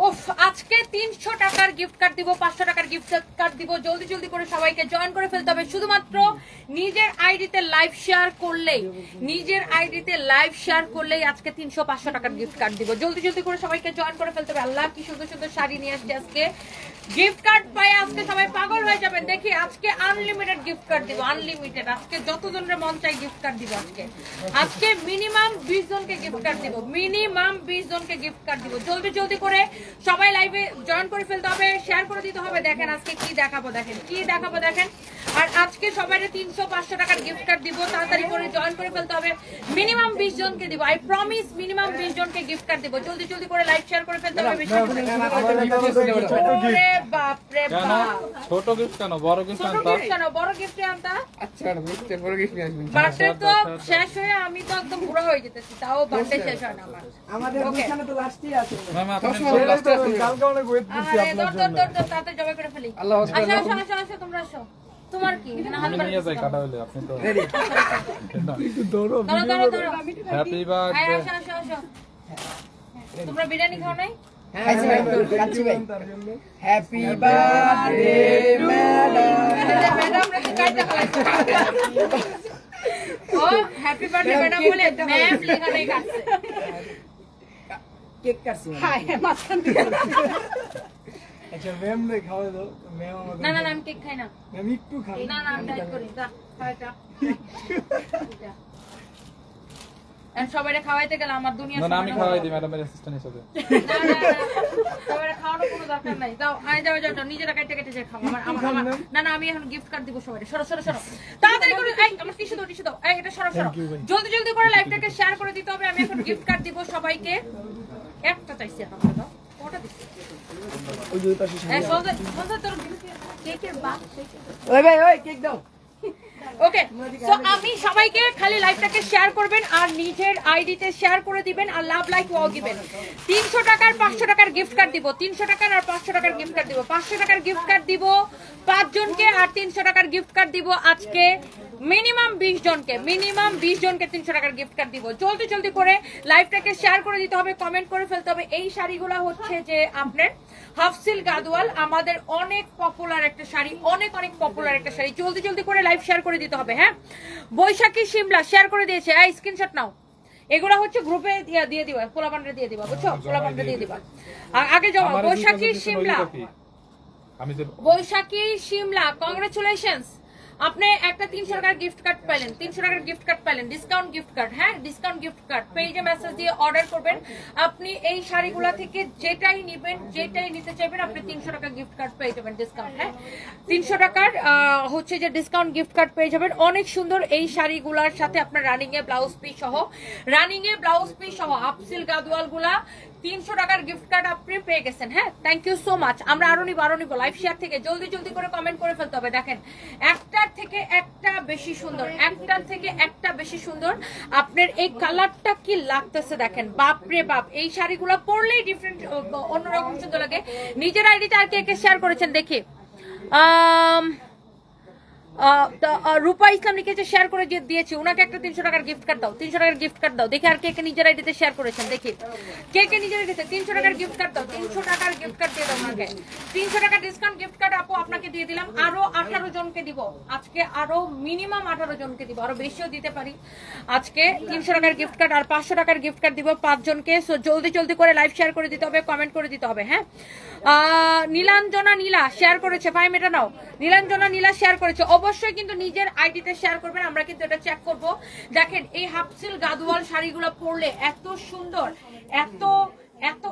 উফ আজকে 300 টাকার গিফট কার্ড দিব, 500 টাকার গিফট কার্ড দিব। জলদি জলদি করে সবাইকে জয়েন করে ফেলতে হবে। শুধুমাত্র নিজের আইডিতে লাইভ শেয়ার করলেই, নিজের আইডিতে লাইভ শেয়ার করলেই আজকে 300-500 টাকার গিফট কার্ড দিব। জলদি জলদি করে সবাইকে জয়েন করে ফেলতে হবে। আল্লাহ কি সুন্দর সুন্দর শাড়ি নিয়ে আসছে আজকে। গিফট কার্ড পাই আজকে সবাই পাগল হয়ে যাবেন। দেখি আজকে আনলিমিটেড গিফট কার্ড দিব, আনলিমিটেড। আজকে যতজনের মন চাই গিফট কার্ড দিব। আজকে মিনিমাম 20 জনকে গিফট কার্ড দিব, মিনিমাম 20 জনকে গিফট কার্ড দিব। জলদি জলদি করে সবাই লাইভে জয়েন করে ফেলতে হবে, শেয়ার করে দিতে হবে। দেখেন আজকে কি দেখাবো, দেখেন কি দেখাবো দেখেন। আর আজকে সবাই 300-500 টাকার গিফট কার্ড দিব। তাড়াতাড়ি করে জয়েন করে ফেলতে হবে। মিনিমাম 20 জনকে দিব, আই প্রমিস মিনিমাম 20 জনকে গিফট কার্ড দিব। জলদি জলদি করে লাইভ শেয়ার করে ফেলতে হবে। বাপ রে বাপ, ছোট গিফট কেন, বড় গিফট আনতা? ছোট গিফট কেন, বড় গিফট আনতা? আচ্ছা বুঝতে, বড় গিফট আসবে। বার্থডে তো শেষ হয়ে আমি তো একদম বুড়ো হয়ে যেতেছি, তাও বার্থডে শেষ হয় না আমার। আমাদের বিছানা তো লাস্টই আছে। ম্যাম আপনি লাস্টে আছে। কালকে অনেক ওয়েট করছি আপনার জন্য। দর তাতে জমা করে ফেলি। আল্লাহ আসো আসো আসো আসো, তোমরা আসো। তোমার কি না হাত আমি নিয়ে যাই কাটা হইলে আপনি তো রেডি। একটু ধরো। ধরো ধরো ধরো। Happy birthday. আসো আসো আসো। তোমরা বিরিয়ানি খাও নাই? হ্যাঁ কাচ্চি ভাই। তার জন্য হ্যাপি বার্থডে ম্যাডাম। ম্যাডাম রে কাইটা খাইছে। ও হ্যাপি বার্থডে ম্যাডাম বলে ম্যাম লেখা নাই কাটছে। কেক কাটছি। হায় মাছখান দিয়ে। আচ্ছা ম্যাম রে খাওয়া দাও। ম্যাম আমাদের না না না আমি কেক খাই না। ম্যাম একটু খান। না না আমি ডাইট করি। যা খাইটা। এন্ড সবাইরে খাওয়াইতে গেলে আমার দুনিয়া না আমি খাওয়াই দিই ম্যাডামের অ্যাসিস্ট্যান্ট হিসেবে। সবাইরে খাওয়ানোর কোনো দরকার নাই। যাও আয় যাও যাও নিজেরা কাইটে কেটে যে খাও। আমার না না আমি এখন গিফট কার্ড দিব সবাইরে। সরো সরো সরো তাড়াতাড়ি করে। এই আমার টিস্যু দাও, টিস্যু দাও। এই এটা সরো সরো। জলদি জলদি করে লাইভটাকে শেয়ার করে দিতে হবে। আমি এখন গিফট কার্ড দিব সবাইকে। একটা চাইছি এখন দাও। কটা দিছি? ওই দুই পাশে এই সৌদা সৌদা তোর কেকের বাপ। ওই ভাই ওই কেক দাও। ওকে সো আমি সবাইকে খালি লাইভটাকে শেয়ার করবেন আর নিজের আইডিতে শেয়ার করে দিবেন আর লাভ লাইক ওয়াও দিবেন। 300 টাকার 500 টাকার গিফট কার্ড দিব, 300 টাকার আর 500 টাকার গিফট কার্ড দিব, 500 টাকার গিফট কার্ড দিব 5 জনকে আর 300 টাকার গিফট কার্ড দিব আজকে মিনিমাম 20 জনকে, মিনিমাম 20 জনকে 300 টাকার গিফট কার্ড দিব। জলদি জলদি করে লাইভটাকে শেয়ার করে দিতে হবে, কমেন্ট করে ফেলতে হবে। এই শাড়িগুলো হচ্ছে যে আপনার হাফসিল গাদওয়াল, আমাদের অনেক পপুলার একটা শাড়ি, অনেক অনেক পপুলার একটা শাড়ি। জলদি জলদি করে লাইভ শেয়ার করে দিতে হবে। হ্যাঁ বৈশাখী সিমলা শেয়ার করে দিয়েছে, এই স্ক্রিনশট নাও। এগুলা হচ্ছে গ্রুপে দিয়ে দিবা, পোলাপান্ডে দিয়ে দিবা, বুঝছো? পোলাপান্ডে দিয়ে দিবা। আগে যাও বৈশাখী সিমলা, বৈশাখী সিমলা কংগ্রেচুলেশনস। আপনি একটা 300 টাকার গিফট কার্ড পাইলেন, 300 টাকার গিফট কার্ড পাইলেন, ডিসকাউন্ট গিফট কার্ড। হ্যাঁ ডিসকাউন্ট গিফট কার্ড পেজে মেসেজ দিয়ে অর্ডার করবেন। আপনি এই শাড়িগুলা থেকে যেটাই নেবেন, যেটাই নিতে চাইবেন আপনি 300 টাকা গিফট কার্ড পেয়ে যাবেন ডিসকাউন্ট। হ্যাঁ 300 টাকার হচ্ছে যে ডিসকাউন্ট গিফট কার্ড পেয়ে যাবেন। অনেক সুন্দর এই শাড়িগুলার সাথে আপনার রানিং এ ব্লাউজ পিস সহ, রানিং এ ব্লাউজ পিস সহ আফসিল গাদওয়াল গুলা 300 টাকার গিফট কার্ড আপনি পেয়ে গেছেন। হ্যাঁ থ্যাংক ইউ সো মাচ। আমরা আরো নিব লাইভ শেয়ার থেকে। জলদি জলদি করে কমেন্ট করে ফেলতে হবে। দেখেন একটার থেকে একটা বেশি সুন্দর, একটার থেকে একটা বেশি সুন্দর। আপনার এই কালারটা কি লাগতেছে দেখেন, বাপরে বাপ। এই শাড়িগুলো পরলেই ডিফারেন্ট, অন্যরকম সুন্দর লাগে। নিজের আইডিতে আর কে কে শেয়ার করেছেন দেখি। রূপা ইসলাম লিখেছে শেয়ার করে দিয়েছি, উনাকে একটা 300 টাকার গিফট কার্ড দাও, 300 টাকার গিফট কার্ড দাও। দেখি আর কে কে নিজের আইডিতে শেয়ার করেছেন দেখি। কে কে নিজের আইডিতে 300 টাকার গিফট কার্ড দাও, 300 টাকার গিফট কার্ড দিয়ে দাও ওনাকে। 300 টাকা ডিসকাউন্ট গিফট কার্ড আপু আপনাকে দিয়ে দিলাম। আরো 18 জনকে দিব আজকে, আরো মিনিমাম 18 জনকে দিব, আরো বেশিও দিতে পারি আজকে। 300 টাকার গিফট কার্ড আর 500 টাকার গিফট কার্ড দিব 5 জনকে। সো জলদি জলদি করে লাইভ শেয়ার করে দিতে হবে, কমেন্ট করে দিতে হবে। হ্যাঁ নীলাঞ্জনা নীলা শেয়ার করেছে, ভাই মেটা নাও। নীলাঞ্জনা নীলা শেয়ার করেছে। অবশ্যই কিন্তু নিজের আইডিতে শেয়ার করবেন, আমরা কিন্তু এটা চেক করব। দেখেন এই হাফসিল গাদওয়াল শাড়িগুলো পরলে এত সুন্দর, এত এত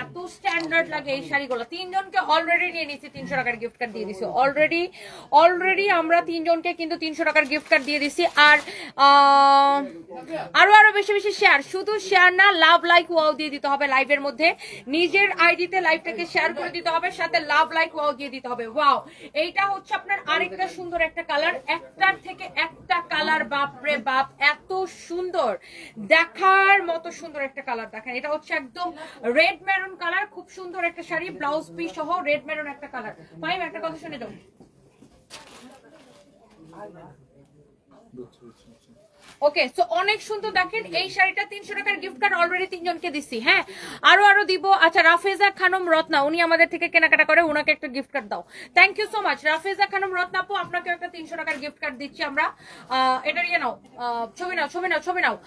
এত স্ট্যান্ডার্ড লাগে এই শাড়িগুলো। 3 জনকে অলরেডি নিয়ে নিয়েছি 300 টাকার গিফট কার্ড দিয়ে দিছি। অলরেডি আমরা 3 জনকে কিন্তু 300 টাকার গিফট কার্ড দিয়ে দিছি। আর আরো বেশি বেশি শেয়ার, শুধু শেয়ার না লাভ লাইক ওয়াও দিয়ে দিতে হবে লাইভের মধ্যে। নিজের আইডিতে লাইভটাকে শেয়ার করে দিতে হবে, সাথে লাভ লাইক ওয়াও দিয়ে দিতে হবে। ওয়াও এইটা হচ্ছে আপনার আরেকটা সুন্দর একটা কালার, একটার থেকে একটা কালার, বাপরে বাপ এত সুন্দর, দেখার মতো সুন্দর একটা কালার। দেখেন এটা হচ্ছে একদম রেড মেরুন কালার, খুব সুন্দর একটা শাড়ি, ব্লাউজ পিস সহ রেড মেরুন একটা কালার। ভাই একটা কথা শুনে দাও। ওকে, সো অনেক সুন্দর। দেখেন এই শাড়িটা 300 টাকার গিফট কার্ড অলরেডি 3 জনকে দিচ্ছি। হ্যাঁ, আরো দিব। আচ্ছা, রাফেজা খানম রত্না, উনি আমাদের থেকে কেনাকাটা করে, উনাকে একটা গিফট কার্ড দাও। Thank you so much Rafeza Khanam Ratna আপু, আপনাকে একটা 300 টাকার গিফট কার্ড দিচ্ছি আমরা। এটা নিয়ে নাও, ছবি নাও, ছবি নাও, ছবি নাও।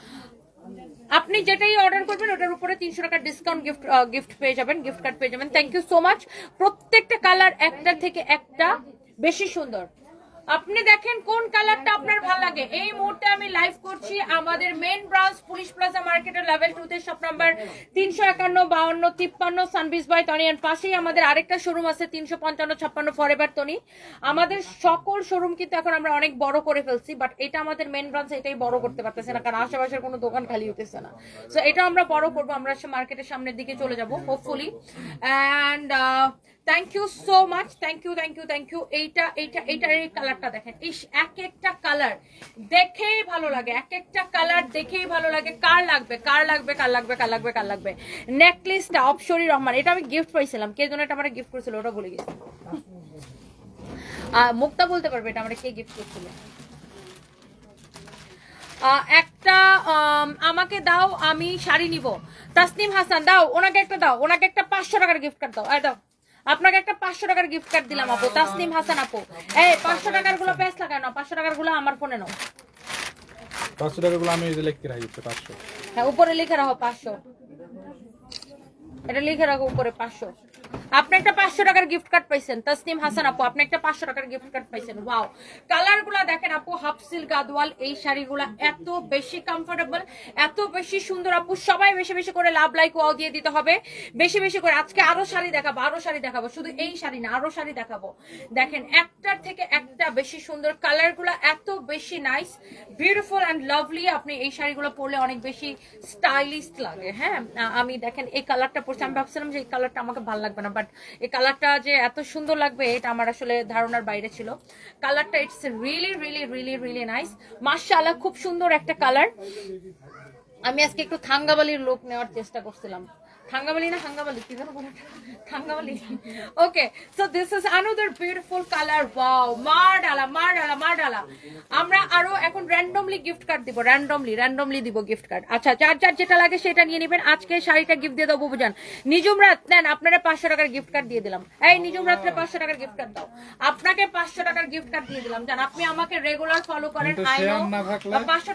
আপনি যেটাই অর্ডার করবেন ওটার উপরে 300 টাকার ডিসকাউন্ট গিফট পেয়ে যাবেন, গিফট কার্ড পেয়ে যাবেন। Thank you so much. প্রত্যেকটা কালার একটা থেকে একটা বেশি সুন্দর। আপনি দেখেন কোন কালারটা আপনার ভালো লাগে। এই মুহূর্তে আমি লাইভ করছি আমাদের মেইন ব্রাঞ্চ পুলিশ প্লাজা মার্কেটের লেভেল 2 তে, শপ নাম্বার 351 52 53 সানবিজ বাই তনিয়ান। পাশেই আমাদের আরেকটা শোরুম আছে 355 56 ফরএভার তনি। আমাদের সকল শোরুম কিন্তু এখন আমরা অনেক বড় করে ফেলছি, বাট এটা আমাদের মেইন ব্রাঞ্চ, এটাই বড় করতে পারতেছে না কারণ আশেপাশের কোনো দোকান খালি হতেছে না। সো এটা আমরা বড় করব, আমরা মার্কেটের সামনের দিকে চলে যাব hopefully. And thank you so much, thank you thank you thank you. এইটার এই কালারটা দেখেন, এই এক একটা কালার দেখেই ভালো লাগে, এক একটা কালার দেখেই ভালো লাগে। কার লাগবে, কার লাগবে, কার লাগবে, কার লাগবে, কার লাগবে। নেকলেসটা অপসরি রহমান, এটা আমি গিফট পাইছিলাম, কে যেন এটা আমার গিফট করেছিল ওটা বলে গেছি। মুক্তা বলতে পারবে এটা আমার কে গিফট করছিল। একটা আমাকে দাও, আমি শাড়ি নিব। তাসনিম হাসান দাও, ওনাকে একটা দাও, ওনাকে একটা 500 টাকার গিফট কার্ড দাও। দাও, আপনাকে একটা 500 টাকার গিফট কার্ড দিলাম আপু। তাসনিম হাসান আপু, এই 500 টাকার গুলো পেস লাগায় না, 500 টাকার গুলো আমার ফোনে নাও। 500 টাকা গুলো আমি লিখে রাখি 500। হ্যাঁ, উপরে লিখে রাখো 500, এটা লিখে রাখো উপরে 500। আপনি একটা 500 টাকার গিফট কার্ড পাইছেন তাসনিম হাসান আপু, আপনি একটা 500 টাকার গিফট কার্ড পাইছেন। ওয়াও, কালারগুলো দেখেন আপু, হাফ সিল্ক গাদওয়াল। এই শাড়িগুলো এত বেশি কমফোর্টেবল, এত বেশি সুন্দর আপু। সবাই বেশি বেশি করে লাভ লাইক ওয়াও দিয়ে দিতে হবে, বেশি বেশি করে। আজকে আরো শাড়ি দেখাবো, আরো শাড়ি দেখাবো, শুধু এই শাড়ি না, আরো শাড়ি দেখাবো। দেখেন একটার থেকে একটা বেশি সুন্দর, কালারগুলো এত বেশি নাইস, বিউটিফুল এন্ড লাভলি। আপনি এই শাড়িগুলো পরলে অনেক বেশি স্টাইলিশ লাগে। হ্যাঁ, আমি দেখেন এই কালারটা পরছি, আমি ভাবছিলাম যে এই কালারটা আমাকে ভালো লাগবে না, বাট এই কালারটা যে এত সুন্দর লাগবে এটা আমার আসলে ধারণার বাইরে ছিল। কালারটা it's really really really really nice, মাশাআল্লাহ, খুব সুন্দর একটা কালার। আমি আজকে একটু থাঙ্গাবালির লুক নেওয়ার চেষ্টা করছিলাম। থাঙ্গাবালি না হাঙ্গাবালি, কি জানো বলে, থাঙ্গাবালি। Okay, so this is another beautiful colour. Wow, মারডালা মারডালা মারডালা। আমরা আরো এখন র্যান্ডমলি গিফট কার্ড দিব, র্যান্ডমলি দিব গিফট কার্ড। আচ্ছা, যার যার যেটা লাগে সেটা নিয়ে নেবেন। আজকে শাড়িটা গিফট দিয়ে দাও বুবুজান। নিজুম রাত নেন, আপনারা 500 টাকার গিফট কার্ড দিয়ে দিলাম। এই নিজুম রাত্রে 500 টাকার গিফট কার্ড দাও, আপনাকে 500 টাকার গিফট কার্ড দিয়ে দিলাম। জান, আপনি আমাকে রেগুলার ফলো করেন, আই নো। 500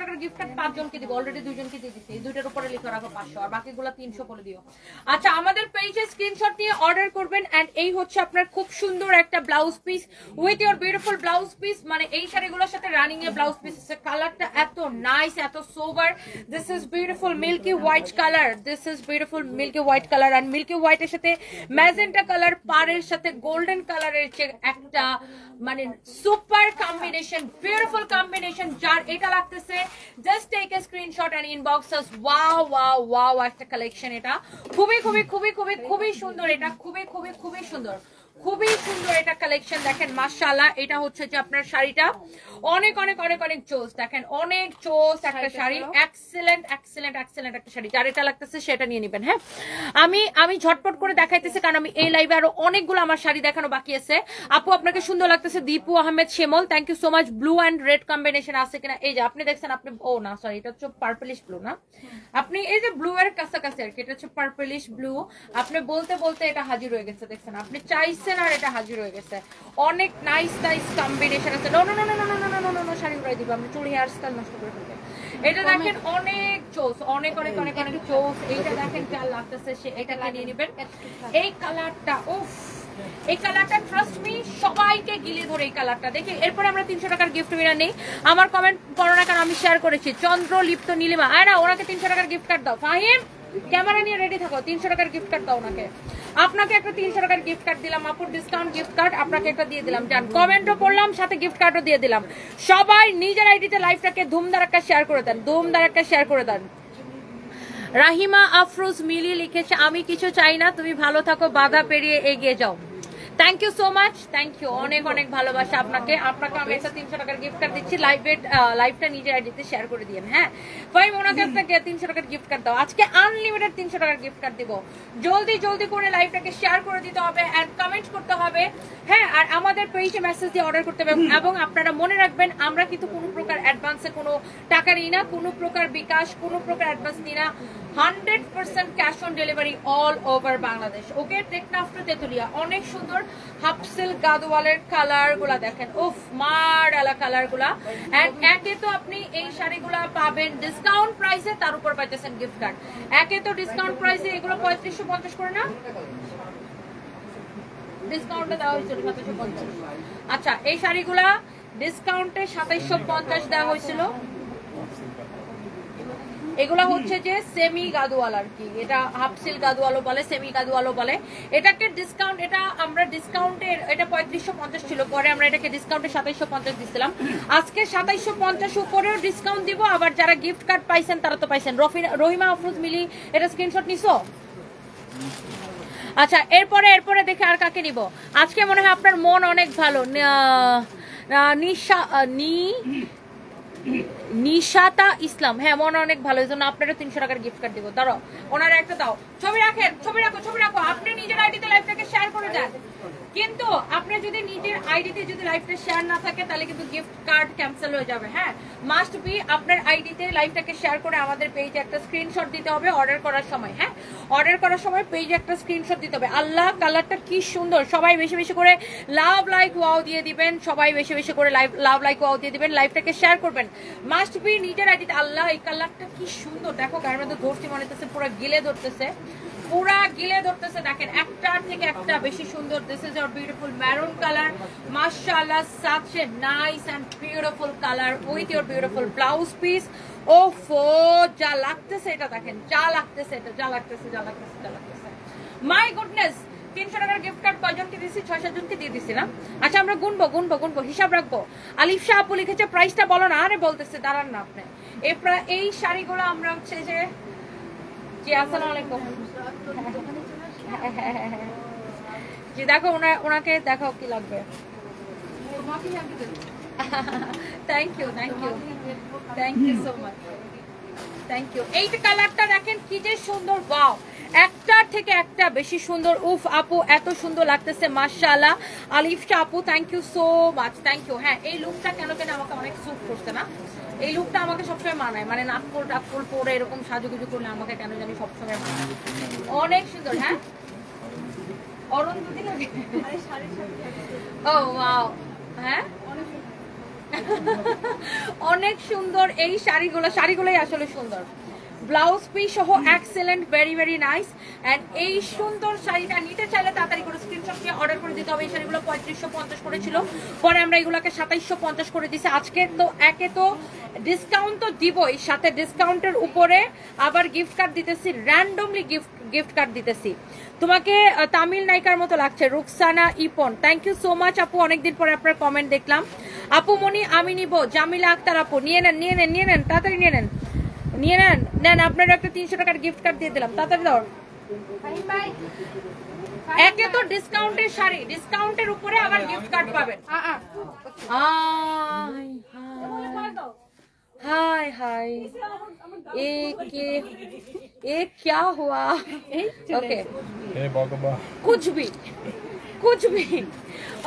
টাকার গিফট কার্ড 5 জনকে দিব, অলরেডি 2 জনকে দিয়ে দিচ্ছি। এই দুইটার উপরে লিখে রাখো 500, আর বাকিগুলো 300 করে দিও। আচ্ছা, আমাদের পেজে স্ক্রিনশট নিয়ে অর্ডার করবেন। এন্ড এই হচ্ছে আপনার খুব সুন্দর একটা blouse piece with your beautiful blouse piece. মানে এই শাড়িগুলোর সাথে রানিং এ ব্লাউজ পিস আছে। কালারটা এত নাইস, এত sober. This is beautiful milky white colour, this is beautiful milky white colour. And milky হোয়াইটের সাথে ম্যাজেন্টা কালার, পাড়ের সাথে গোল্ডেন কালারের যে একটা মানে সুপার কম্বিনেশন, বিউটিফুল কম্বিনেশন। যার এটা লাগতেছে just take a screenshot and inbox us. Wow wow wow, একটা কালেকশন। এটা খুবই খুবই খুবই খুবই খুবই সুন্দর, এটা খুবই খুবই খুবই সুন্দর, খুবই সুন্দর এটা কালেকশন। দেখেন মাশাআল্লাহ, এটা হচ্ছে যে আপনার শাড়িটা অনেক অনেক অনেক অনেক চোস। দেখেন অনেক চোস একটা শাড়ি, এক্সেলেন্ট এক্সেলেন্ট এক্সেলেন্ট একটা শাড়ি। যার এটা লাগতেছে সেটা নিয়ে নেবেন। হ্যাঁ, আমি ঝটপট করে দেখাইতেছি কারণ আমি এই লাইভে আরো অনেকগুলো আমার শাড়ি দেখানো বাকি আছে। আপু আপনাকে সুন্দর লাগতেছে। দীপু আহমেদ শেমল, thank you so much. Blue and red combination আছে কিনা, এই যে আপনি দেখছেন, আপনি ও না সরি, এটা হচ্ছে পার্পলিশ ব্লু না, আপনি এই যে ব্লু এর কাছাকাছি আর কি, এটা হচ্ছে পার্পলিশ ব্লু। আপনি বলতে বলতে এটা হাজির হয়ে গেছে, দেখছেন, আপনি চাইছেন আর এটা হাজির হয়ে গেছে। অনেক নাইস নাইস কম্বিনেশন আছে। No no no no no no no no no, sari উড়াই দিব, আমি চুড়ি হেয়ার স্টাইল নষ্ট করে ফেলবে। এটা দেখেন অনেক চোস, অনেক অনেক অনেক অনেক চোস। এইটা দেখেন যা লাগতেছে সে এটাকে নিয়ে নেবেন। এই কালারটা, উফ, এই কালারটা ট্রাস্ট মি সবাইকে গিলে ধরে এই কালারটা দেখে। এরপরে আমরা 300 টাকার গিফট উইনার নেই। আমার কমেন্ট করো না কারণ আমি শেয়ার করেছি। চন্দ্র লিপ্ত নীলিমা, আরে ওনাকে 300 টাকার গিফট কার্ড দাও। ফাহিম ক্যামেরা নিয়ে রেডি থাকো, 300 টাকার গিফট কার্ড দাও ওনাকে। আপনাকে একটা 300 টাকার গিফট কার্ড দিলাম আপুর, ডিসকাউন্ট গিফট কার্ড আপনাকে একটা দিয়ে দিলাম। জান, কমেন্টও পড়লাম, সাথে গিফট কার্ডও দিয়ে দিলাম। সবাই নিজের আইডিতে লাইভটাকে ধুমধার একটা শেয়ার করে দেন, ধুমধার একটা শেয়ার করে দেন। রাহিমা আফরোজ মিলি লিখেছে, আমি কিছু চাই না, তুমি ভালো থাকো, বাধা পেরিয়ে এগিয়ে যাও। Thank you so much, thank you, অনেক অনেক ভালোবাসা আপনাকে। আপনাকে আমি একটা 300 টাকার গিফট কার্ড দিচ্ছি, লাইভটা নিজের আইডিতে শেয়ার করে দিন। হ্যাঁ ফাইম, ওনাকে আপনাকে 300 টাকার গিফট কার্ড দাও। আজকে আনলিমিটেড 300 টাকার গিফট কার্ড দিব। জলদি জলদি করে লাইভটাকে শেয়ার করে দিতে হবে এন্ড কমেন্ট করতে হবে। হ্যাঁ, আর আমাদের পেজে মেসেজ দিয়ে অর্ডার করতে হবে। এবং আপনারা মনে রাখবেন, আমরা কিন্তু কোনো প্রকার অ্যাডভান্সে কোনো টাকা নিই না, কোনো প্রকার বিকাশ, কোনো প্রকার অ্যাডভান্স নিই না। 100% cash on delivery all over Bangladesh. Okay, Teknaf to Tetulia. অনেক সুন্দর হাফসিল গাদওয়ালের কালার গুলা দেখেন, উফ মারআলা কালার গুলা। এন্ড একে তো আপনি এই শাড়িগুলা পাবেন ডিসকাউন্ট প্রাইসে, তার উপর পাইতেছেন গিফট কার্ড। একে তো ডিসকাউন্ট প্রাইসে এগুলো 3550 করে না, ডিসকাউন্টে দেওয়া হয়েছিল 2750। আচ্ছা, এই শাড়িগুলা ডিসকাউন্টে 2750 দেওয়া হয়েছিল। এগুলা হচ্ছে যে সেমি গাদওয়াল আর কি, এটা হাফসিল গাদওয়ালও বলে, সেমি গাদওয়ালও বলে। এটাকে ডিসকাউন্ট, এটা আমরা ডিসকাউন্টে, এটা 3550 ছিল, পরে আমরা এটাকে ডিসকাউন্টে 2750 দিছিলাম। আজকে 2750 উপরেও ডিসকাউন্ট দিব। আবার যারা গিফট কার্ড পাইছেন তারা তো পাইছেন। রহিমা আফরোজ মিলি, এটা স্ক্রিনশট নিছো? আচ্ছা, এরপরে দেখে আর কাকে নিব। আজকে মনে হয় আপনার মন অনেক ভালো। নিশাতা ইসলাম, হ্যাঁ মন অনেক ভালো, এই জন্য আপনারা 300 টাকার গিফট কার্ড দিব। ধরো, ওনারা একটা দাও, ছবি রাখেন, ছবি রাখো। আপনি নিজের আইডিতে লাইভটাকে শেয়ার করে দেন, কিন্তু আপনি যদি নিজের আইডিতে যদি লাইভটা শেয়ার না থাকে তাহলে কিন্তু গিফট কার্ড ক্যান্সেল হয়ে যাবে। হ্যাঁ, মাস্ট বি আপনার আইডিতে লাইভটাকে শেয়ার করে আমাদের পেজে একটা স্ক্রিনশট দিতে হবে অর্ডার করার সময়। হ্যাঁ, অর্ডার করার সময় পেজে একটা স্ক্রিনশট দিতে হবে। আল্লাহ, কালারটা কি সুন্দর। সবাই বেশি বেশি করে লাভ লাইক ওয়াও দিয়ে দিবেন, সবাই বেশি বেশি করে লাভ লাইক ওয়াও দিয়ে দিবেন, লাইভটাকে শেয়ার করবেন। মাস্ট বি নিজের আইডিতে। আল্লাহ, এই কালারটা কি সুন্দর। দেখো গায়ের মধ্যে ধরছি মনে হচ্ছে পুরো গিলে ধরতেছে, দেখেন একটার থেকে একটা বেশি সুন্দর। This is our beautiful maroon colour, মাশাআল্লাহ, such a nice and beautiful color with your beautiful blouse piece. ওফো, যা লাগতেছে এটা দেখেন, যা লাগতেছে মাই গুডনেস। 300 টাকার গিফট কার্ড কয়জনকে দিয়েছি? 6-7 জনকে দিয়ে দিছি না? আচ্ছা, আমরা গুনবো, হিসাব রাখবো। আলিফ শাহ আপু লিখেছে প্রাইসটা বলো না। আরে বলতেছে, দাঁড়ান না আপনি। এই শাড়িগুলো আমরা হচ্ছে যে, জি আসসালামু আলাইকুম, জি দেখো ওনাকে দেখাও কি লাগবে। Thank you so much, thank you. এইটা কালারটা দেখেন কি যে সুন্দর, ওয়াও, একটার থেকে একটা বেশি সুন্দর। উফ আপু, এত সুন্দর লাগতেছে, মাশাআল্লাহ। আলিফ শাহ আপু, thank you so much, thank you. হ্যাঁ, এই লুকটা কেন আমাকে অনেক স্যুট করছে না, এই লুকটা আমাকে সবসময় মানায়, মানে নাকফুল টাকফুল পরে এরকম সাজুগুজু করলে আমাকে কেন জানি সবসময় মানায়, অনেক সুন্দর। হ্যাঁ, অরুন্ধতি লাগে। ও ওয়াও, হ্যাঁ অনেক সুন্দর এই শাড়িগুলোই আসলে সুন্দর। ব্লাউজ পিস সহ excellent, very very nice. And এই সুন্দর শাড়িটা নিতে চাইলে তাড়াতাড়ি করে স্ক্রিনশট নিয়ে অর্ডার করে দিতে হবে। এই শাড়িগুলো 3550 করেছিল, পরে আমরা এগুলোকে 2750 করে দিছি। আজকে তো একে তো ডিসকাউন্ট তো দিবই, সাথে ডিসকাউন্টের উপরে আবার গিফট কার্ড দিতেছি, র্যান্ডমলি গিফট কার্ড দিতেছি। তোমাকে তামিল নায়িকার মতো লাগছে, Rukhsana ইপন, thank you so much আপু। অনেকদিন পরে আপনার কমেন্ট দেখলাম। আপু মনি, আমি নিব। জামিলা আক্তার আপু, নিয়ে নেন, তাড়াতাড়ি নিয়ে নেন। আপনার একটা 300 টাকার গিফট কার্ড দিয়ে দিলাম, তাড়াতাড়ি দাও। একে তো ডিসকাউন্টের শাড়ি, ডিসকাউন্টের উপরে আবার গিফট কার্ড পাবেন। हाय ये क्या हुआ? ओके, कुछ भी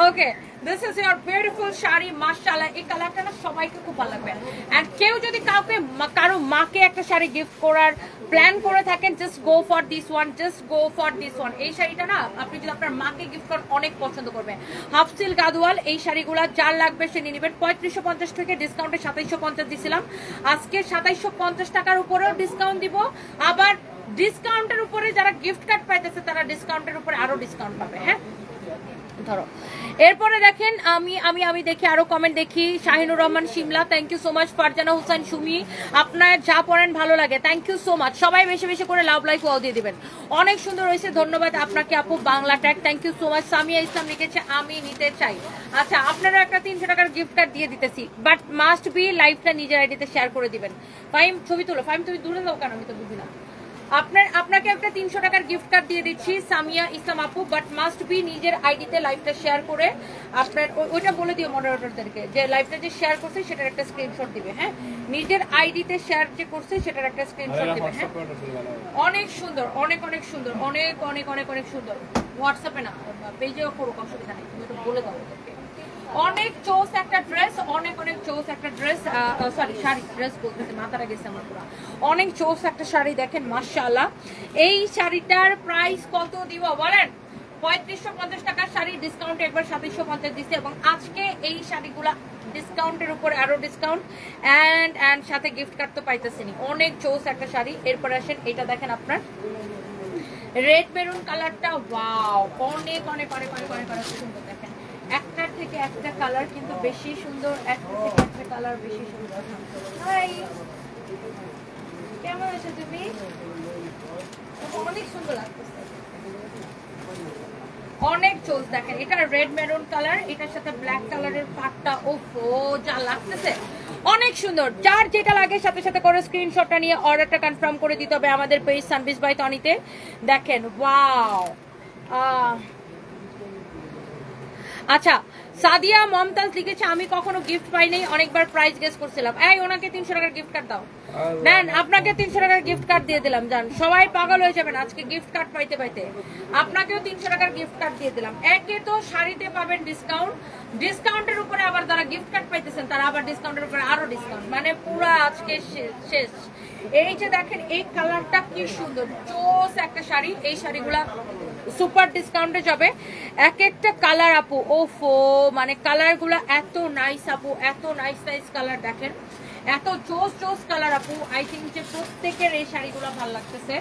okay, this is your beautiful sari, মাশাআল্লাহ। এই কালারটা না সবাইকে খুব ভালো লাগবে। এন্ড কেউ যদি কারো মাকে একটা শাড়ি গিফট করার প্ল্যান করে থাকেন, just go for this one. এই শাড়িটা না আপনি যদি আপনার মাকে গিফট করেন অনেক পছন্দ করবে। হাফসিল গাদওয়াল, এই শাড়িগুলা যার লাগবে সে নিয়ে নেবেন। 3550 থেকে ডিসকাউন্টে 2750 দিছিলাম, আজকে 2750 টাকার উপরেও ডিসকাউন্ট দিব। আবার ডিসকাউন্টের উপরে যারা গিফট কার্ড পাইতেছে তারা ডিসকাউন্টের উপরে আরো ডিসকাউন্ট পাবে। হ্যাঁ, ধরো এরপরে দেখেন, আমি দেখি আরো কমেন্ট দেখি। Shahinur Rahman Shimla, thank you so much. Farzana Hossain Sumi, আপনার যা পড়েন ভালো লাগে, থ্যাংক ইউ সো মাচ। সবাই বেশি বেশি করে লাভ লাইক ওয়াও দিয়ে দিবেন, অনেক সুন্দর হয়েছে, ধন্যবাদ আপনাকে আপু। Bangla tag, thank you so much. Samia Islam লিখেছে আমি নিতে চাই। আচ্ছা, আপনারা একটা 300 টাকার গিফট কার্ড দিয়ে দিতেছি, বাট মাস্ট বি লাইভটা নিজের আইডিতে শেয়ার করে দিবেন। ফাইম ছবি তুলো, ফাইম তুমি দূরে যাও কেন, আমি তো বুঝি না। আপনাকে একটা 300 টাকার গিফট কার্ড দিয়ে দিচ্ছি সামিয়া ইসলাম আপু, বাট মাস্ট বি নিজের আইডিতে লাইভটা শেয়ার করে আপনার ওইটা বলে দিও মডারেটরদেরকে যে লাইভটা যে শেয়ার করছে সেটার একটা স্ক্রিনশট দিবে। হ্যাঁ, নিজের আইডিতে শেয়ার যে করছে সেটার একটা স্ক্রিনশট দিবে। হ্যাঁ, অনেক সুন্দর, অনেক অনেক সুন্দর, অনেক অনেক অনেক অনেক সুন্দর। হোয়াটসঅ্যাপে না, পেজেও করুক, অসুবিধা নেই, তুমি তো বলে দাও ওদেরকে। অনেক চোস একটা ড্রেস, অনেক অনেক চোস একটা ড্রেস, সরি শাড়ি, ড্রেস বলতেছে মাথাটা গেছে আমার পুরো। অনেক চোস একটা শাড়ি দেখেন মাশাআল্লাহ। এই শাড়িটার প্রাইস কত দিব বলেন? 3550 টাকার শাড়ি, ডিসকাউন্ট একবার 2750 দিচ্ছে, এবং আজকে এই শাড়িগুলা ডিসকাউন্টের উপর আরো ডিসকাউন্ট এন্ড সাথে গিফট কার্ড তো পাইতেছেনি। অনেক চোস একটা শাড়ি। এরপর আসেন এটা দেখেন আপনার রেড মেরুন কালারটা, ওয়াও, অনেক অনেক অনেক অনেক অনেক অনেক সুন্দর। দেখেন একটার থেকে একটা কালার কিন্তু বেশি সুন্দর, একটা থেকে একটা কালার বেশি সুন্দর। হাই, কেমন আছো তুমি? অনেক সুন্দর লাগতেছে, অনেক চোজ। দেখেন এটা রেড মেরুন কালার, এটার সাথে ব্ল্যাক কালারের পাটটা, ওফো যা লাগতেছে, অনেক সুন্দর। যার যেটা লাগে সাথে সাথে করে স্ক্রিনশটটা নিয়ে অর্ডারটা কনফার্ম করে দিতে হবে আমাদের পেজ সানবিজ বাই তনিতে। দেখেন ওয়াও। আচ্ছা, সাদিয়া মমতাজ লিখেছে আমি কখনো গিফট পাই নাই, অনেকবার প্রাইস গেস করছিলাম। এই ওনাকে 300 টাকার গিফট কার্ড দাও। নেন, আপনাকে 300 টাকার গিফট কার্ড দিয়ে দিলাম। জান সবাই পাগল হয়ে যাবেন আজকে গিফট কার্ড পাইতে পাইতে। আপনাকেও 300 টাকার গিফট কার্ড দিয়ে দিলাম। একে তো শাড়িতে পাবেন ডিসকাউন্ট, ডিসকাউন্টের উপরে আবার যারা গিফট কার্ড পাইতেছেন তারা আবার ডিসকাউন্টের উপরে আরো ডিসকাউন্ট, মানে পুরো আজকে শেষ। এই যে দেখেন এই কালারটা কি সুন্দর, চোস একটা শাড়ি। এই শাড়িগুলা সুপার ডিসকাউন্টে যাবে। এক একটা কালার আপু, ওফো, মানে কালার গুলা এত নাইস আপু, এত নাইস নাইস কালার। দেখেন এত জোস কালার আপু। আই থিঙ্ক যে প্রত্যেকের এই শাড়িগুলো ভালো লাগতেছে,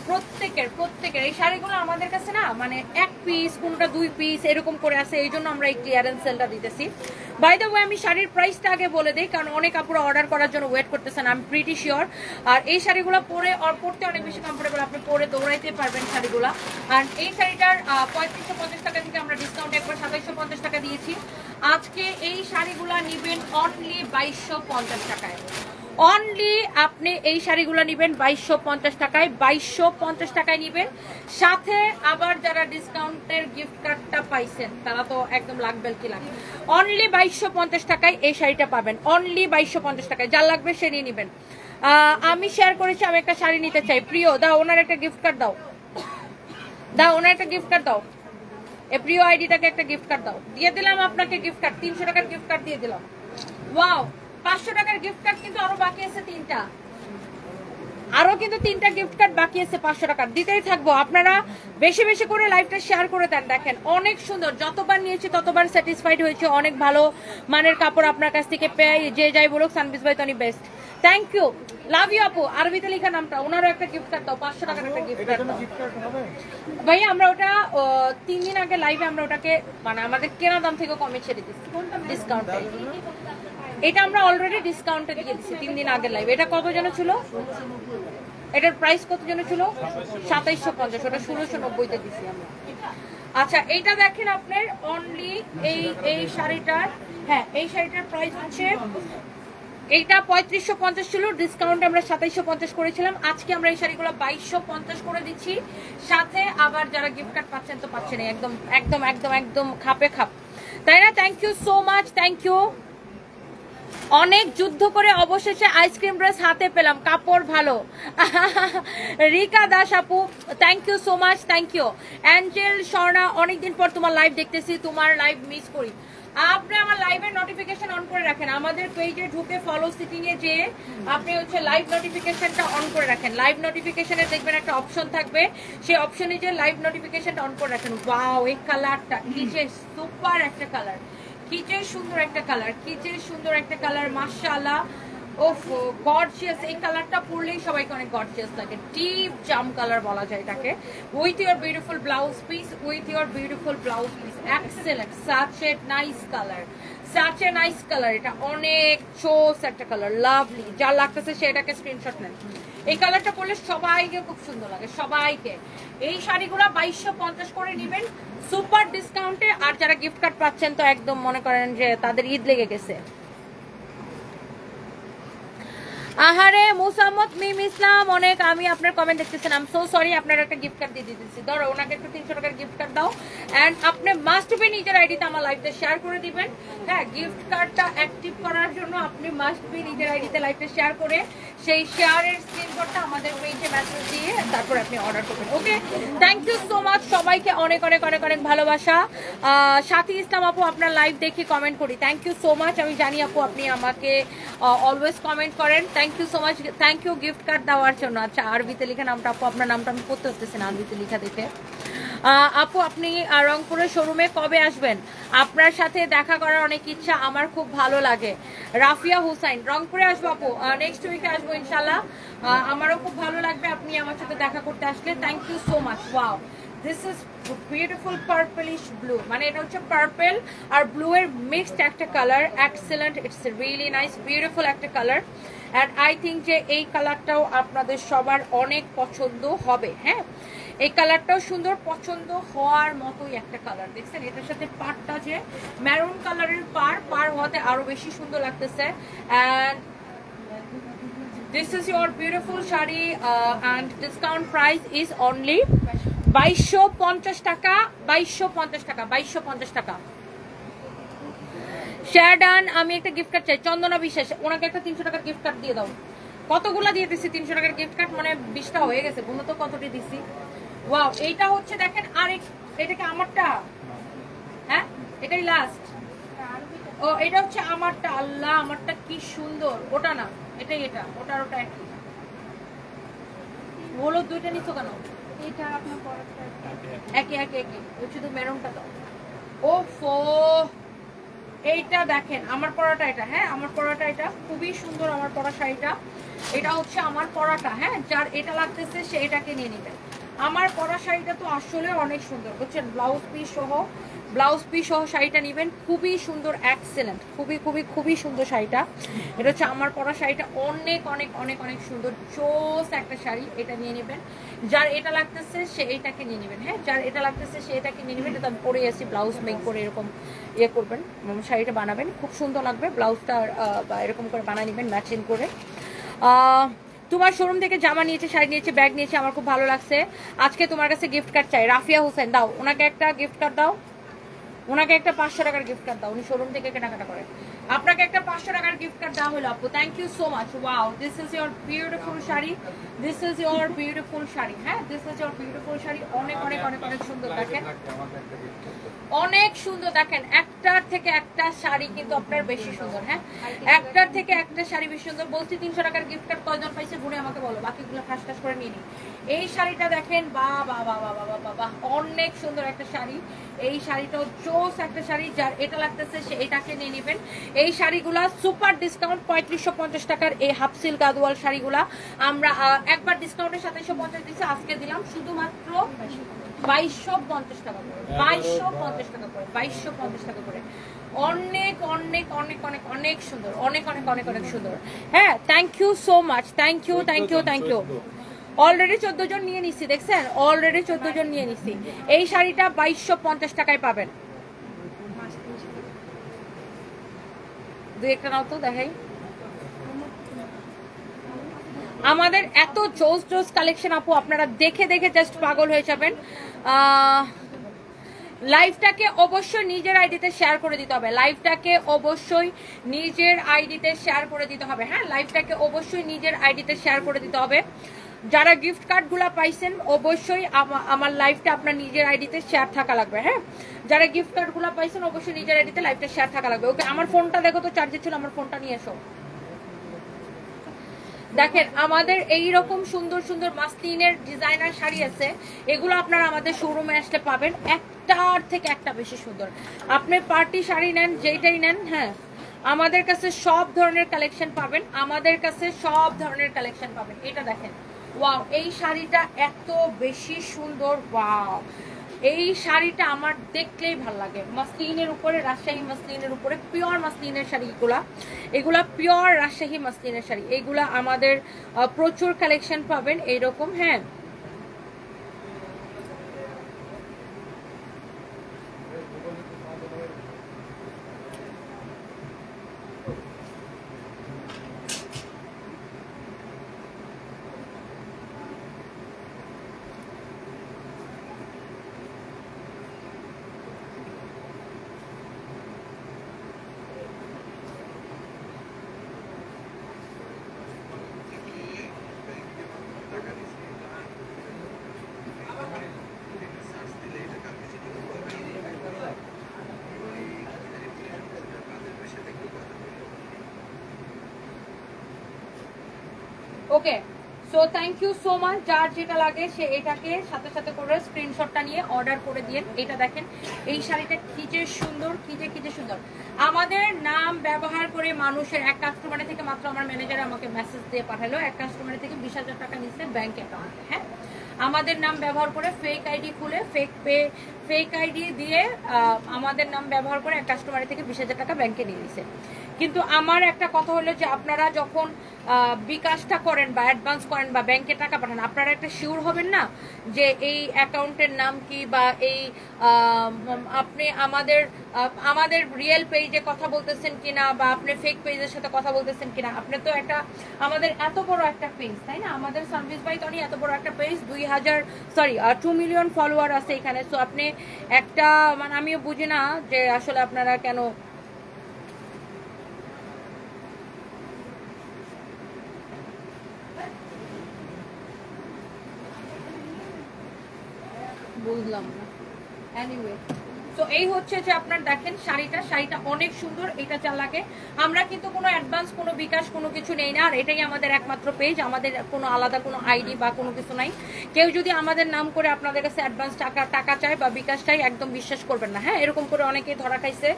প্রত্যেকের এই শাড়িগুলো আমাদের কাছে না মানে এক পিস, কোনটা 2 পিস এরকম করে আছে, এই জন্য আমরা এই ক্লিয়ারেন্স সেলটা দিতেছি। বাই দ্য ওয়ে আমি শাড়ির প্রাইসটা আগে বলে দিই, কারণ অনেক আপুরা অর্ডার করার জন্য ওয়েট করতেছেন, আমি প্রিটি শিওর। আর এই শাড়িগুলো পরতে অনেক বেশি কমফোর্টেবল, আপনি পরে দৌড়াইতে পারবেন শাড়িগুলো। আর এই শাড়িটার 3550 টাকা থেকে আমরা ডিসকাউন্ট একবার 2750 টাকা দিয়েছি। আজকে এই শাড়িগুলো নিবেন অনলি 2250 টাকায়। অনলি আপনি এই শাড়িগুলো নিবেন 2250 টাকায়, 2250 টাকায় নিবেন। সাথে আবার যারা ডিসকাউন্টের গিফট কার্ডটা পাইছেন তারা তো একদম লাগবে কি লাগবে। অনলি 2250 টাকায় এই শাড়িটা পাবেন, অনলি 2250 টাকায়। যার লাগবে সে নিয়ে নিবেন। আমি শেয়ার করেছি আমি একটা শাড়ি নিতে চাই, প্রিয় দাও ওনার একটা গিফট কার্ড দাও, ওনার একটা গিফট কার্ড দাও। এ প্রিয় আইডিটাকে একটা গিফট কার্ড দাও। দিয়ে দিলাম আপনাকে গিফট কার্ড, 300 টাকার গিফট কার্ড দিয়ে দিলাম। ওয়াও, 500 টাকার গিফট কার্ড কিন্তু আরো বাকি আছে 3টা, আরো কিন্তু 3টা গিফট কার্ড বাকি আছে 500 টাকার। দিতেই থাকবো, আপনারা বেশি বেশি করে লাইভটা শেয়ার করে দেন। দেখেন অনেক সুন্দর, যতবার নিয়েছি ততবার স্যাটিসফাইড হয়েছে। অনেক ভালো মানের কাপড় আপনার কাছ থেকে পেয়ে, যে যাই বলুক সানবিজ by Toni best. Thank you, love you আপু। আরবিতে লেখা নামটা, ওনারও একটা গিফট কার্ড দাও, 500 টাকার একটা গিফট কার্ড দাও। ভাই আমরা ওটা 3 দিন আগে লাইভে আমরা ওটাকে মানে আমাদের কেনা দাম থেকে কমে ছেড়ে দিচ্ছি ডিসকাউন্টে। এটা আমরা অলরেডি ডিসকাউন্টে দিয়ে দিচ্ছি 3 দিন আগের লাইভ। এটা কত যেন ছিল, এটার প্রাইস কত যেন ছিল 2750, ওটা 1690 দিচ্ছি আমরা। আচ্ছা এইটা দেখেন আপনার অনলি এই শাড়িটার, হ্যাঁ এই শাড়িটার প্রাইস হচ্ছে, এইটা 3550 ছিল, ডিসকাউন্ট আমরা 2750 করেছিলাম। আজকে আমরা এই শাড়িগুলো 2250 করে দিচ্ছি। সাথে আবার যারা গিফট কার্ড পাচ্ছেন তো পাচ্ছেন, একদম একদম একদম একদম খাপে খাপ, তাই না? Thank you so much, thank you. অনেক যুদ্ধ করে অবশেষে আইসক্রিম ড্রেস হাতে পেলাম, কাপড় ভালো। রিকা দাস আপু thank you so much, thank you. Angel Swarna অনেকদিন পর তোমার লাইভ দেখতেছি, তোমার লাইভ মিস করি। আপনি আমার লাইভের নোটিফিকেশন অন করে রাখেন, আমাদের পেজে ঢুকে ফলো সিটিং এ যে আপনি হচ্ছে লাইভ নোটিফিকেশনটা অন করে রাখেন। লাইভ নোটিফিকেশনে দেখবেন একটা অপশন থাকবে, সেই অপশনে যে লাইভ নোটিফিকেশনটা অন করে রাখেন। ওয়াও, এই কালারটা কি যে সুপার একটা কালার, কি যে সুন্দর একটা কালার, কি যে সুন্দর একটা কালার, মাশাআল্লাহ। ওফ গর্জিয়াস, এই কালারটা পরলেই সবাইকে অনেক গর্জিয়াস লাগে। ডিপ জাম কালার বলা যায় এটাকে, with your beautiful blouse piece, with your beautiful blouse piece, excellent, such a nice colour, such a nice colour. এটা অনেক চোস একটা কালার, লাভলি। যা লাগতেছে সেটাকে স্ক্রিনশট নেন। এই কালারটা পরলে সবাইকে খুব সুন্দর লাগে, সবাইকে। এই শাড়িগুলো 2250 করে নেবেন সুপার ডিসকাউন্টে। আর যারা গিফট কার্ড পাচ্ছেন তো একদম মনে করেন যে তাদের ঈদ লেগে গেছে। আহারে মুসাম্মদ মিম ইসলাম অনেক, আমি আপনার কমেন্ট দেখতেছেন, আই এম সো সরি। আপনার একটা গিফট কার্ড দিয়ে দিতেছি, ধরো ওনাকে একটু 300 টাকার গিফট কার্ড দাও এন্ড আপনি মাস্ট বি নিজের আইডিতে আমার লাইভটা শেয়ার করে দিবেন। হ্যাঁ, গিফট কার্ডটা অ্যাক্টিভ করার জন্য আপনি মাস্ট বি নিজের আইডিতে লাইভটা শেয়ার করে সেই শেয়ারের স্ক্রিনশটটা আমাদের পেজে মেসেজ দিয়ে তারপর আপনি অর্ডার করবেন। ওকে, থ্যাংক ইউ সো মাচ সবাইকে, অনেক অনেক অনেক অনেক ভালোবাসা। সাথী ইসলাম আপু আপনার লাইভ দেখে কমেন্ট করি, থ্যাংক ইউ সো মাচ। আমি জানি আপু আপনি আমাকে অলওয়েজ কমেন্ট করেন, thank you so much, thank you gift card দেওয়ার জন্য। আচ্ছা, আরবিতে লেখা নামটা আপু, আপনার নামটা আমি পড়তে হতেছে না আরবিতে লেখা দেখে। আপু আপনি রংপুরের শোরুমে কবে আসবেন? আপনার সাথে দেখা করার অনেক ইচ্ছা, আমার খুব ভালো লাগে। রাফিয়া হুসাইন, রংপুরে আসবো আপু, নেক্সট উইকে আসবো ইনশাল্লাহ। আমারও খুব ভালো লাগবে আপনি আমার সাথে দেখা করতে আসলে, thank you so much. Wow, this is beautiful purplish blue, মানে এটা হচ্ছে পার্পল আর ব্লু এর মিক্সড একটা colour, excellent, it's really nice, beautiful একটা কালার। অ্যান্ড আই থিঙ্ক যে এই কালারটাও আপনাদের সবার অনেক পছন্দ হবে। হ্যাঁ, এই কালারটাও সুন্দর, পছন্দ হওয়ার মতোই একটা কালার। দেখছেন এটার সাথে পাড়টা যে ম্যারুন কালারের পার হওয়াতে আরো বেশি সুন্দর লাগতেছে। And this is your beautiful shari and discount price is only 2250 টাকা, 2250 টাকা, 2250 টাকা। শেয়ারডান, আমি একটা গিফট কার্ড চাই। চন্দনা বিশ্বাস, ওনাকে একটা 300 টাকার গিফট কার্ড দিয়ে দাও। কতগুলা দিয়ে দিছি 300 টাকার গিফট কার্ড, মানে 20টা হয়ে গেছে, বলো তো কতটি দিছি। ওয়াও, এইটা হচ্ছে দেখেন আরেক, এটা কি আমারটা? হ্যাঁ, এটাই লাস্ট। ও, এটা হচ্ছে আমারটা। আল্লাহ, আমারটা কি সুন্দর। ওটা না, এটাই, এটা ওটার ওটা একই। বলো দুইটা নিছো কেন? এটা আপনার পরোটা একই একই একই, ওই শুধু মেরুনটা দাও। ও ফো, এইটা দেখেন আমার পরাটা, এটা হ্যাঁ আমার পরাটা, এটা খুবই সুন্দর আমার পরা শাড়িটা। এটা হচ্ছে আমার পরাটা, হ্যাঁ যার এটা লাগতেছে সে এটাকে নিয়ে নেবেন। আমার পরা শাড়িটা তো আসলে অনেক সুন্দর, বুঝছেন, ব্লাউজ পিস সহ শাড়িটা নেবেন, খুবই সুন্দর, এক্সেলেন্ট, খুবই খুবই খুবই সুন্দর শাড়িটা। এটা হচ্ছে আমার পরা শাড়িটা, অনেক অনেক অনেক অনেক সুন্দর, জোস একটা শাড়ি। এটা নিয়ে নেবেন, যার এটা লাগতেছে সে এটাকে নিয়ে নেবেন। হ্যাঁ, যার এটা লাগতেছে সে এটাকে নিয়ে নেবেন। এটা আমি পরে আসি, ব্লাউজ মেক করে এরকম ইয়ে করবেন, শাড়িটা বানাবেন, খুব সুন্দর লাগবে। ব্লাউজটা বা এরকম করে বানিয়ে নেবেন ম্যাচিং করে। তোমার শোরুম থেকে জামা নিয়েছে, শাড়ি নিয়েছে, ব্যাগ নিয়েছে, আমার খুব ভালো লাগছে। আজকে তোমার কাছে গিফট কার্ড চাই। রাফিয়া হোসেন, দাও ওনাকে একটা গিফট কার্ড দাও, ওনাকে একটা 500 টাকার গিফট কার্ড দাও, উনি শোরুম থেকে কেনাকাটা করে। আপনাকে একটা 500 টাকার গিফট কার্ড দেওয়া হলো আপু, thank you so much. Wow, this is your beautiful sari, this is your beautiful sari. হ্যাঁ, this is your beautiful sari, অনেক অনেক অনেক অনেক সুন্দর। দেখেন অনেক সুন্দর, দেখেন একটার থেকে একটা শাড়ি কিন্তু আপনার বেশি সুন্দর। হ্যাঁ, একটার থেকে একটা শাড়ি বেশি সুন্দর। বলছি 300 টাকার গিফট কার্ড কয়জন পাইছে গুনে আমাকে বলো, বাকিগুলো ঠাস ঠাস করে নিয়ে নিই। এই শাড়িটা দেখেন, বাহ বাহ বাহ বাহ বাহ বাহ বাহ, অনেক সুন্দর একটা শাড়ি। এই শাড়িটাও জোস একটা শাড়ি, যার এটা লাগতেছে সে এটাকে নিয়ে নেবেন। এই শাড়িগুলা সুপার ডিসকাউন্ট, 3550 টাকার এই হাফ সিল্ক গাদওয়াল শাড়িগুলা আমরা একবার ডিসকাউন্টে 2750 দিচ্ছি, আজকে দিলাম শুধুমাত্র 2250 টাকা করে, 2250 টাকা করে, 2250 টাকা করে। অনেক অনেক অনেক অনেক অনেক সুন্দর, অনেক অনেক অনেক অনেক সুন্দর। হ্যাঁ, thank you so much, thank you thank you thank you. Already 14 জন নিয়ে নিচ্ছি, দেখছেন অলরেডি 14 জন নিয়ে নিচ্ছি। এই শাড়িটা 2250 টাকায় পাবেন। দুই একটা নাও তো দেখাই। আমাদের এত জোস জোস কালেকশন আপু, আপনারা দেখে দেখে জাস্ট পাগল হয়ে যাবেন। লাইভটাকে অবশ্যই নিজের আইডিতে শেয়ার করে দিতে হবে, লাইভটাকে অবশ্যই নিজের আইডিতে শেয়ার করে দিতে হবে। হ্যাঁ, লাইভটাকে অবশ্যই নিজের আইডিতে শেয়ার করে দিতে হবে। যারা গিফট কার্ডগুলো পাইছেন অবশ্যই আমার লাইভটা আপনার নিজের আইডিতে শেয়ার থাকা লাগবে। হ্যাঁ, যারা গিফট কার্ডগুলো পাইছেন অবশ্যই নিজের আইডিতে লাইভটা শেয়ার থাকা লাগবে। ওকে, আমার ফোনটা দেখো তো, চার্জে ছিল, আমার ফোনটা নিয়ে এসো। দেখেন আমাদের এই রকম সুন্দর সুন্দর মাসলিনের ডিজাইনার শাড়ি আছে, এগুলো আপনারা আমাদের শোরুমে আসলে পাবেন, একটার থেকে একটা বেশি সুন্দর। আপনি পার্টি শাড়ি নেন, যেইটাই নেন, হ্যাঁ আমাদের কাছে সব ধরনের কালেকশন পাবেন, আমাদের কাছে সব ধরনের কালেকশন পাবেন। এটা দেখেন, ওয়াও, এই শাড়িটা এত বেশি সুন্দর, ওয়াও, এই শাড়িটা আমার দেখলেই ভালো লাগে। মাসলিনের উপরে, রাজশাহী মাসলিনের উপরে, পিওর মাসলিনের শাড়ি এগুলা পিওর রাজশাহী মাসলিনের শাড়ি, এগুলা আমাদের প্রচুর কালেকশন পাবেন এইরকম। হ্যাঁ, okay, so thank you so much. যার যেটা লাগে সে এটাকে সাথে সাথে করে স্ক্রিনশটটা নিয়ে অর্ডার করে দিন। এটা দেখেন এই শাড়িটা কি যে সুন্দর, কি যে সুন্দর। আমাদের নাম ব্যবহার করে মানুষের এক কাস্টমারের থেকে মাত্র আমার ম্যানেজার আমাকে মেসেজ দিয়ে পাঠালো, এক কাস্টমারের থেকে 20,000 টাকা নিচ্ছে ব্যাংক অ্যাকাউন্টে। হ্যাঁ, আমাদের নাম ব্যবহার করে ফেক আইডি খুলে ফেক আইডি দিয়ে আমাদের নাম ব্যবহার করে এক কাস্টমারের থেকে 20,000 টাকা ব্যাংকে নিয়ে নিছে। কিন্তু আমার একটা কথা হলো যে আপনারা যখন বিকাশটা করেন বা অ্যাডভান্স করেন বা ব্যাংকে টাকা পাঠান, আপনারা একটা শিওর হবেন না যে এই অ্যাকাউন্টের নাম কি বা এই আপনি আমাদের রিয়েল পেজে কথা বলতেছেন কিনা বা আপনি ফেক পেজের সাথে কথা বলতেছেন কিনা। আপনি তো একটা আমাদের এত বড় একটা পেজ, তাই না? আমাদের সার্ভিস বাই টনি এত বড় একটা পেজ, 2 মিলিয়ন ফলোয়ার আছে এখানে। সো আপনি একটা মানে আমিও বুঝি না যে আসলে আপনারা কেন বুঝলাম না। এনিওয়ে, তো এই হচ্ছে যে আপনার দেখেন শাড়িটা অনেক সুন্দর। এটা যা লাগে, আমরা কিন্তু কোনো অ্যাডভান্স কোনো বিকাশ কোনো কিছু নেই না। আর এটাই আমাদের একমাত্র পেজ, আমাদের কোনো আলাদা কোনো আইডি বা কোনো কিছু নাই। কেউ যদি আমাদের নাম করে আপনাদের কাছে অ্যাডভান্স টাকা চায় বা বিকাশ চাই, একদম বিশ্বাস করবেন না। হ্যাঁ, এরকম করে অনেকেই ধরা খাইছে,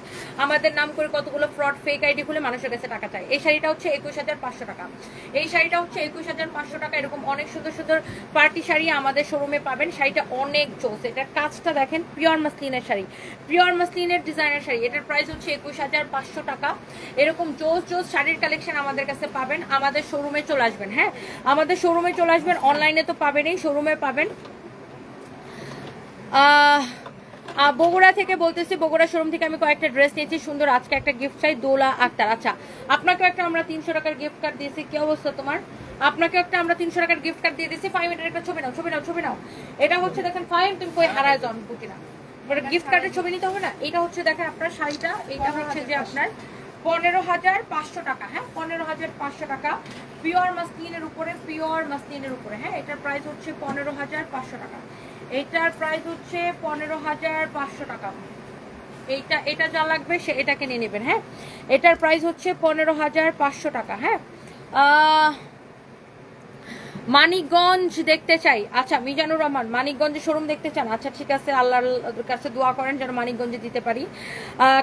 আমাদের নাম করে কতগুলো ফ্রড ফেক আইডি খুলে মানুষের কাছে টাকা চায়। এই শাড়িটা হচ্ছে 21,500 টাকা। এই শাড়িটা হচ্ছে 21,500 টাকা। এরকম অনেক সুন্দর সুন্দর পার্টি শাড়ি আমাদের শোরুমে পাবেন। শাড়িটা অনেক জোস। এটার কাজটা দেখেন, পিওর মাসলিনের শাড়ি, পিওর মাসলিনের ডিজাইনার শাড়ি। এটার প্রাইস হচ্ছে 21,500 টাকা। এরকম জোস শাড়ির কালেকশন আমাদের কাছে পাবেন। আমাদের শোরুমে চলে আসবেন। হ্যাঁ, আমাদের শোরুমে চলে আসবেন। অনলাইনে তো পাবেনই, শোরুমে পাবেন। বগুড়া থেকে বলতেছি, বগুড়া শোরুম থেকে আমি কয়েকটা ড্রেস নিয়েছি সুন্দর। আজকে একটা গিফট চাই, দোলা আক্তার। আচ্ছা, আপনাকেও একটা আমরা 300 টাকার গিফট কার্ড দিয়েছি। কি অবস্থা তোমার? আপনাকে একটা আমরা 300 টাকার গিফট কার্ড দিয়ে দিয়েছি। 5 মিনিটের একটা ছবি নাও। এটা হচ্ছে দেখেন 5, তুমি কই হারায় যাও, আমি বুঝি না। গিফট কার্ডের ছবি নিতে হবে না। এটা হচ্ছে দেখেন আপনার শাড়িটা, এটা হচ্ছে যে আপনার 15,500 টাকা। হ্যাঁ, 15,500 টাকা পিওর মাসলিনের উপরে। হ্যাঁ, এটার প্রাইস হচ্ছে 15,500 টাকা। এটার প্রাইস হচ্ছে 15,500 টাকা। এটা যা লাগবে সে এটাকে নিয়ে নেবেন। হ্যাঁ, এটার প্রাইস হচ্ছে 15,500 টাকা। হ্যাঁ, মানিকগঞ্জ দেখতে চাই। আচ্ছা, মিজানুর রহমান মানিকগঞ্জে শোরুম দেখতে চান? আচ্ছা ঠিক আছে, আল্লাহর কাছে দোয়া করেন যেন মানিকগঞ্জে দিতে পারি।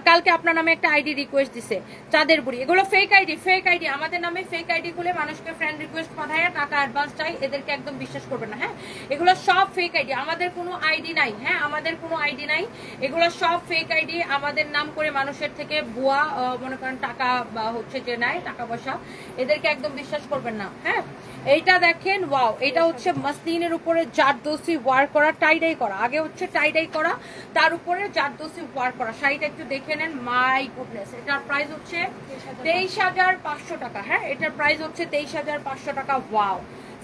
কালকে আপনার নামে একটা আইডি রিকোয়েস্ট দিছে, চাঁদের বুড়ি। এগুলো ফেক আইডি। আমাদের নামে ফেক আইডি খুলে মানুষকে ফ্রেন্ড রিকোয়েস্ট পাঠায় টাকা অ্যাডভান্স চাই। এদেরকে একদম বিশ্বাস করবেন না। হ্যাঁ, এগুলো সব ফেক আইডি। আমাদের কোনো আইডি নাই। হ্যাঁ, আমাদের কোনো আইডি নাই। এগুলো সব ফেক আইডি। আমাদের নাম করে মানুষের থেকে ভুয়া মনে করেন টাকা বা হচ্ছে যে নেয় টাকা পয়সা, এদেরকে একদম বিশ্বাস করবেন না। হ্যাঁ, এইটা দেখেন, ওয়াও, এটা হচ্ছে মাসলিনের উপরে জারদোসি ওয়ার্ক করা, টাইডাই করা। আগে হচ্ছে টাইডাই করা, তার উপরে জারদোসি ওয়ার্ক করা। শাড়িটা একটু দেখে নেন। মাই গুডনেস, এটার প্রাইস হচ্ছে 23,500 টাকা। হ্যাঁ, এটার প্রাইস হচ্ছে 23,500 টাকা। Wow,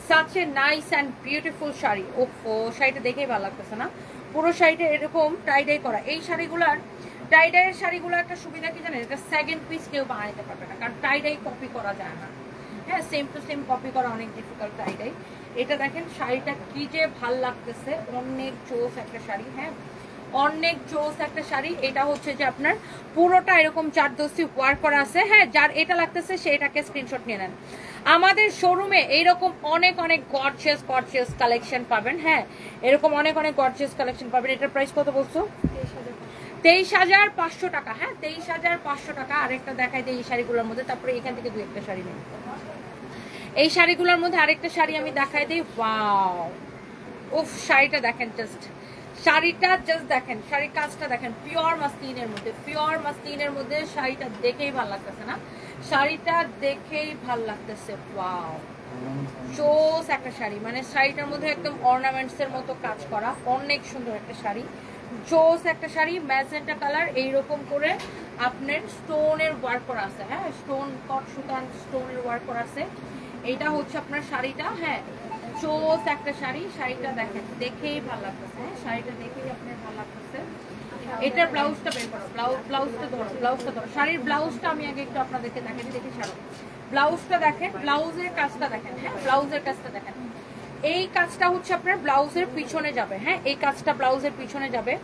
such a nice and beautiful sari. ওফো, শাড়িটা দেখেই ভালো লাগতেছে না? পুরো শাড়িটা এরকম টাইডাই করা। এই শাড়িগুলার টাইডাইয়ের শাড়িগুলো একটা সুবিধা কি জানেন, এটা সেকেন্ড পিস কেউ বানাইতে পারবে না, কারণ টাইডাই কপি করা যায় না। হ্যাঁ, সেম টু সেম কপি করা অনেক ডিফিকাল্ট টাইডাই। এটা দেখেন শাড়িটা কি যে ভাল লাগতেছে, অনেক জোস একটা শাড়ি। হ্যাঁ, অনেক জোস একটা শাড়ি। এটা হচ্ছে যে আপনার পুরোটা এরকম জারদোসি ওয়ার্ক করা আছে। হ্যাঁ, যার এটা লাগতেছে সেটাকে স্ক্রিনশট নিয়ে নেন। আমাদের শোরুমে এইরকম অনেক গর্জিয়াস কালেকশন পাবেন। হ্যাঁ, এরকম অনেক গর্জিয়াস কালেকশন পাবেন। এটার প্রাইস কত বলছো? 23,500 টাকা। হ্যাঁ, 23,500 টাকা। আরেকটা দেখাই দিই এই শাড়িগুলোর মধ্যে, তারপরে এখান থেকে 2-1টা শাড়ি নেই। এই শাড়িগুলোর মধ্যে আরেকটা শাড়ি আমি দেখাই দিই। ওয়াও, উফ, শাড়িটা দেখেন, শাড়িটা জাস্ট দেখেন, শাড়ির কাজটা দেখেন। পিওর মাসলিনের মধ্যে শাড়িটা দেখেই ভালো লাগতেছে না? শাড়িটা দেখেই ভালো লাগতেছে। ওয়াও, জোস একটা শাড়ি। মানে শাড়িটার মধ্যে একদম অর্নামেন্টস এর মতো কাজ করা, অনেক সুন্দর একটা শাড়ি, জোস একটা শাড়ি। ম্যাজেন্টা কালার, এইরকম করে আপনার স্টোনের ওয়ার্ক করা আছে। হ্যাঁ, স্টোন কট সুতান স্টোনের ওয়ার্ক করা আছে। এইটা হচ্ছে আপনার শাড়িটা। হ্যাঁ, জোস একটা শাড়ি। শাড়িটা দেখেন, দেখেই ভালো লাগতেছে। হ্যাঁ, শাড়িটা দেখেই আপনার ভালো লাগতেছে। এটার ব্লাউজটা বের করো, ব্লাউজটা ধরো। শাড়ির ব্লাউজটা আমি আগে একটু আপনাদেরকে দেখাই, দেখে ছাড়ো। ব্লাউজটা দেখেন, ব্লাউজের কাজটা দেখেন। হ্যাঁ, ব্লাউজের কাজটা দেখেন। এই কাজটা হচ্ছে আপনার ব্লাউজের পিছনে যাবে। হ্যাঁ, এই কাজটা ব্লাউজের পিছনে যাবে।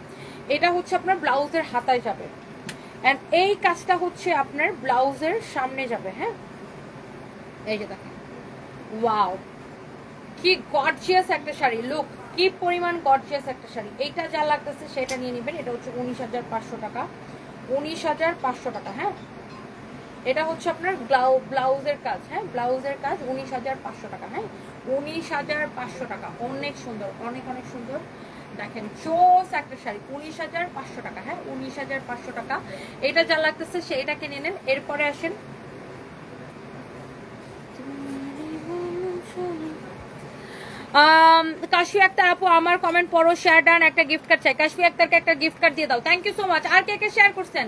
এটা হচ্ছে আপনার ব্লাউজের হাতায় যাবে। এন্ড এই কাজটা হচ্ছে আপনার ব্লাউজের সামনে যাবে। হ্যাঁ, এই যে দেখেন, ওয়াও, কি গর্জিয়াস একটা শাড়ি, লুক কি পরিমাণ গর্জিয়াস একটা শাড়ি। এইটা যা লাগতেছে সেটা নিয়ে নেবেন। এটা হচ্ছে 19,500 টাকা, 19,500 টাকা। হ্যাঁ, এটা হচ্ছে আপনার ব্লাউজের কাজ। হ্যাঁ, ব্লাউজের কাজ 19,500 টাকা। হ্যাঁ, 19,500 টাকা। অনেক সুন্দর, অনেক অনেক সুন্দর। দেখেন চোস একটা শাড়ি, 19,500 টাকা। হ্যাঁ, 19,500 টাকা। এটা যা লাগতেছে সেইটাকে নিয়ে নেন। এরপরে আসেন কাশফি আক্তার আপু, আমার কমেন্ট পড়ো, শেয়ার ডান, একটা গিফট কার্ড চাই। কাশফি আক্তারকে একটা গিফট কার্ড দিয়ে দাও। Thank you so much. আর কে কে শেয়ার করছেন,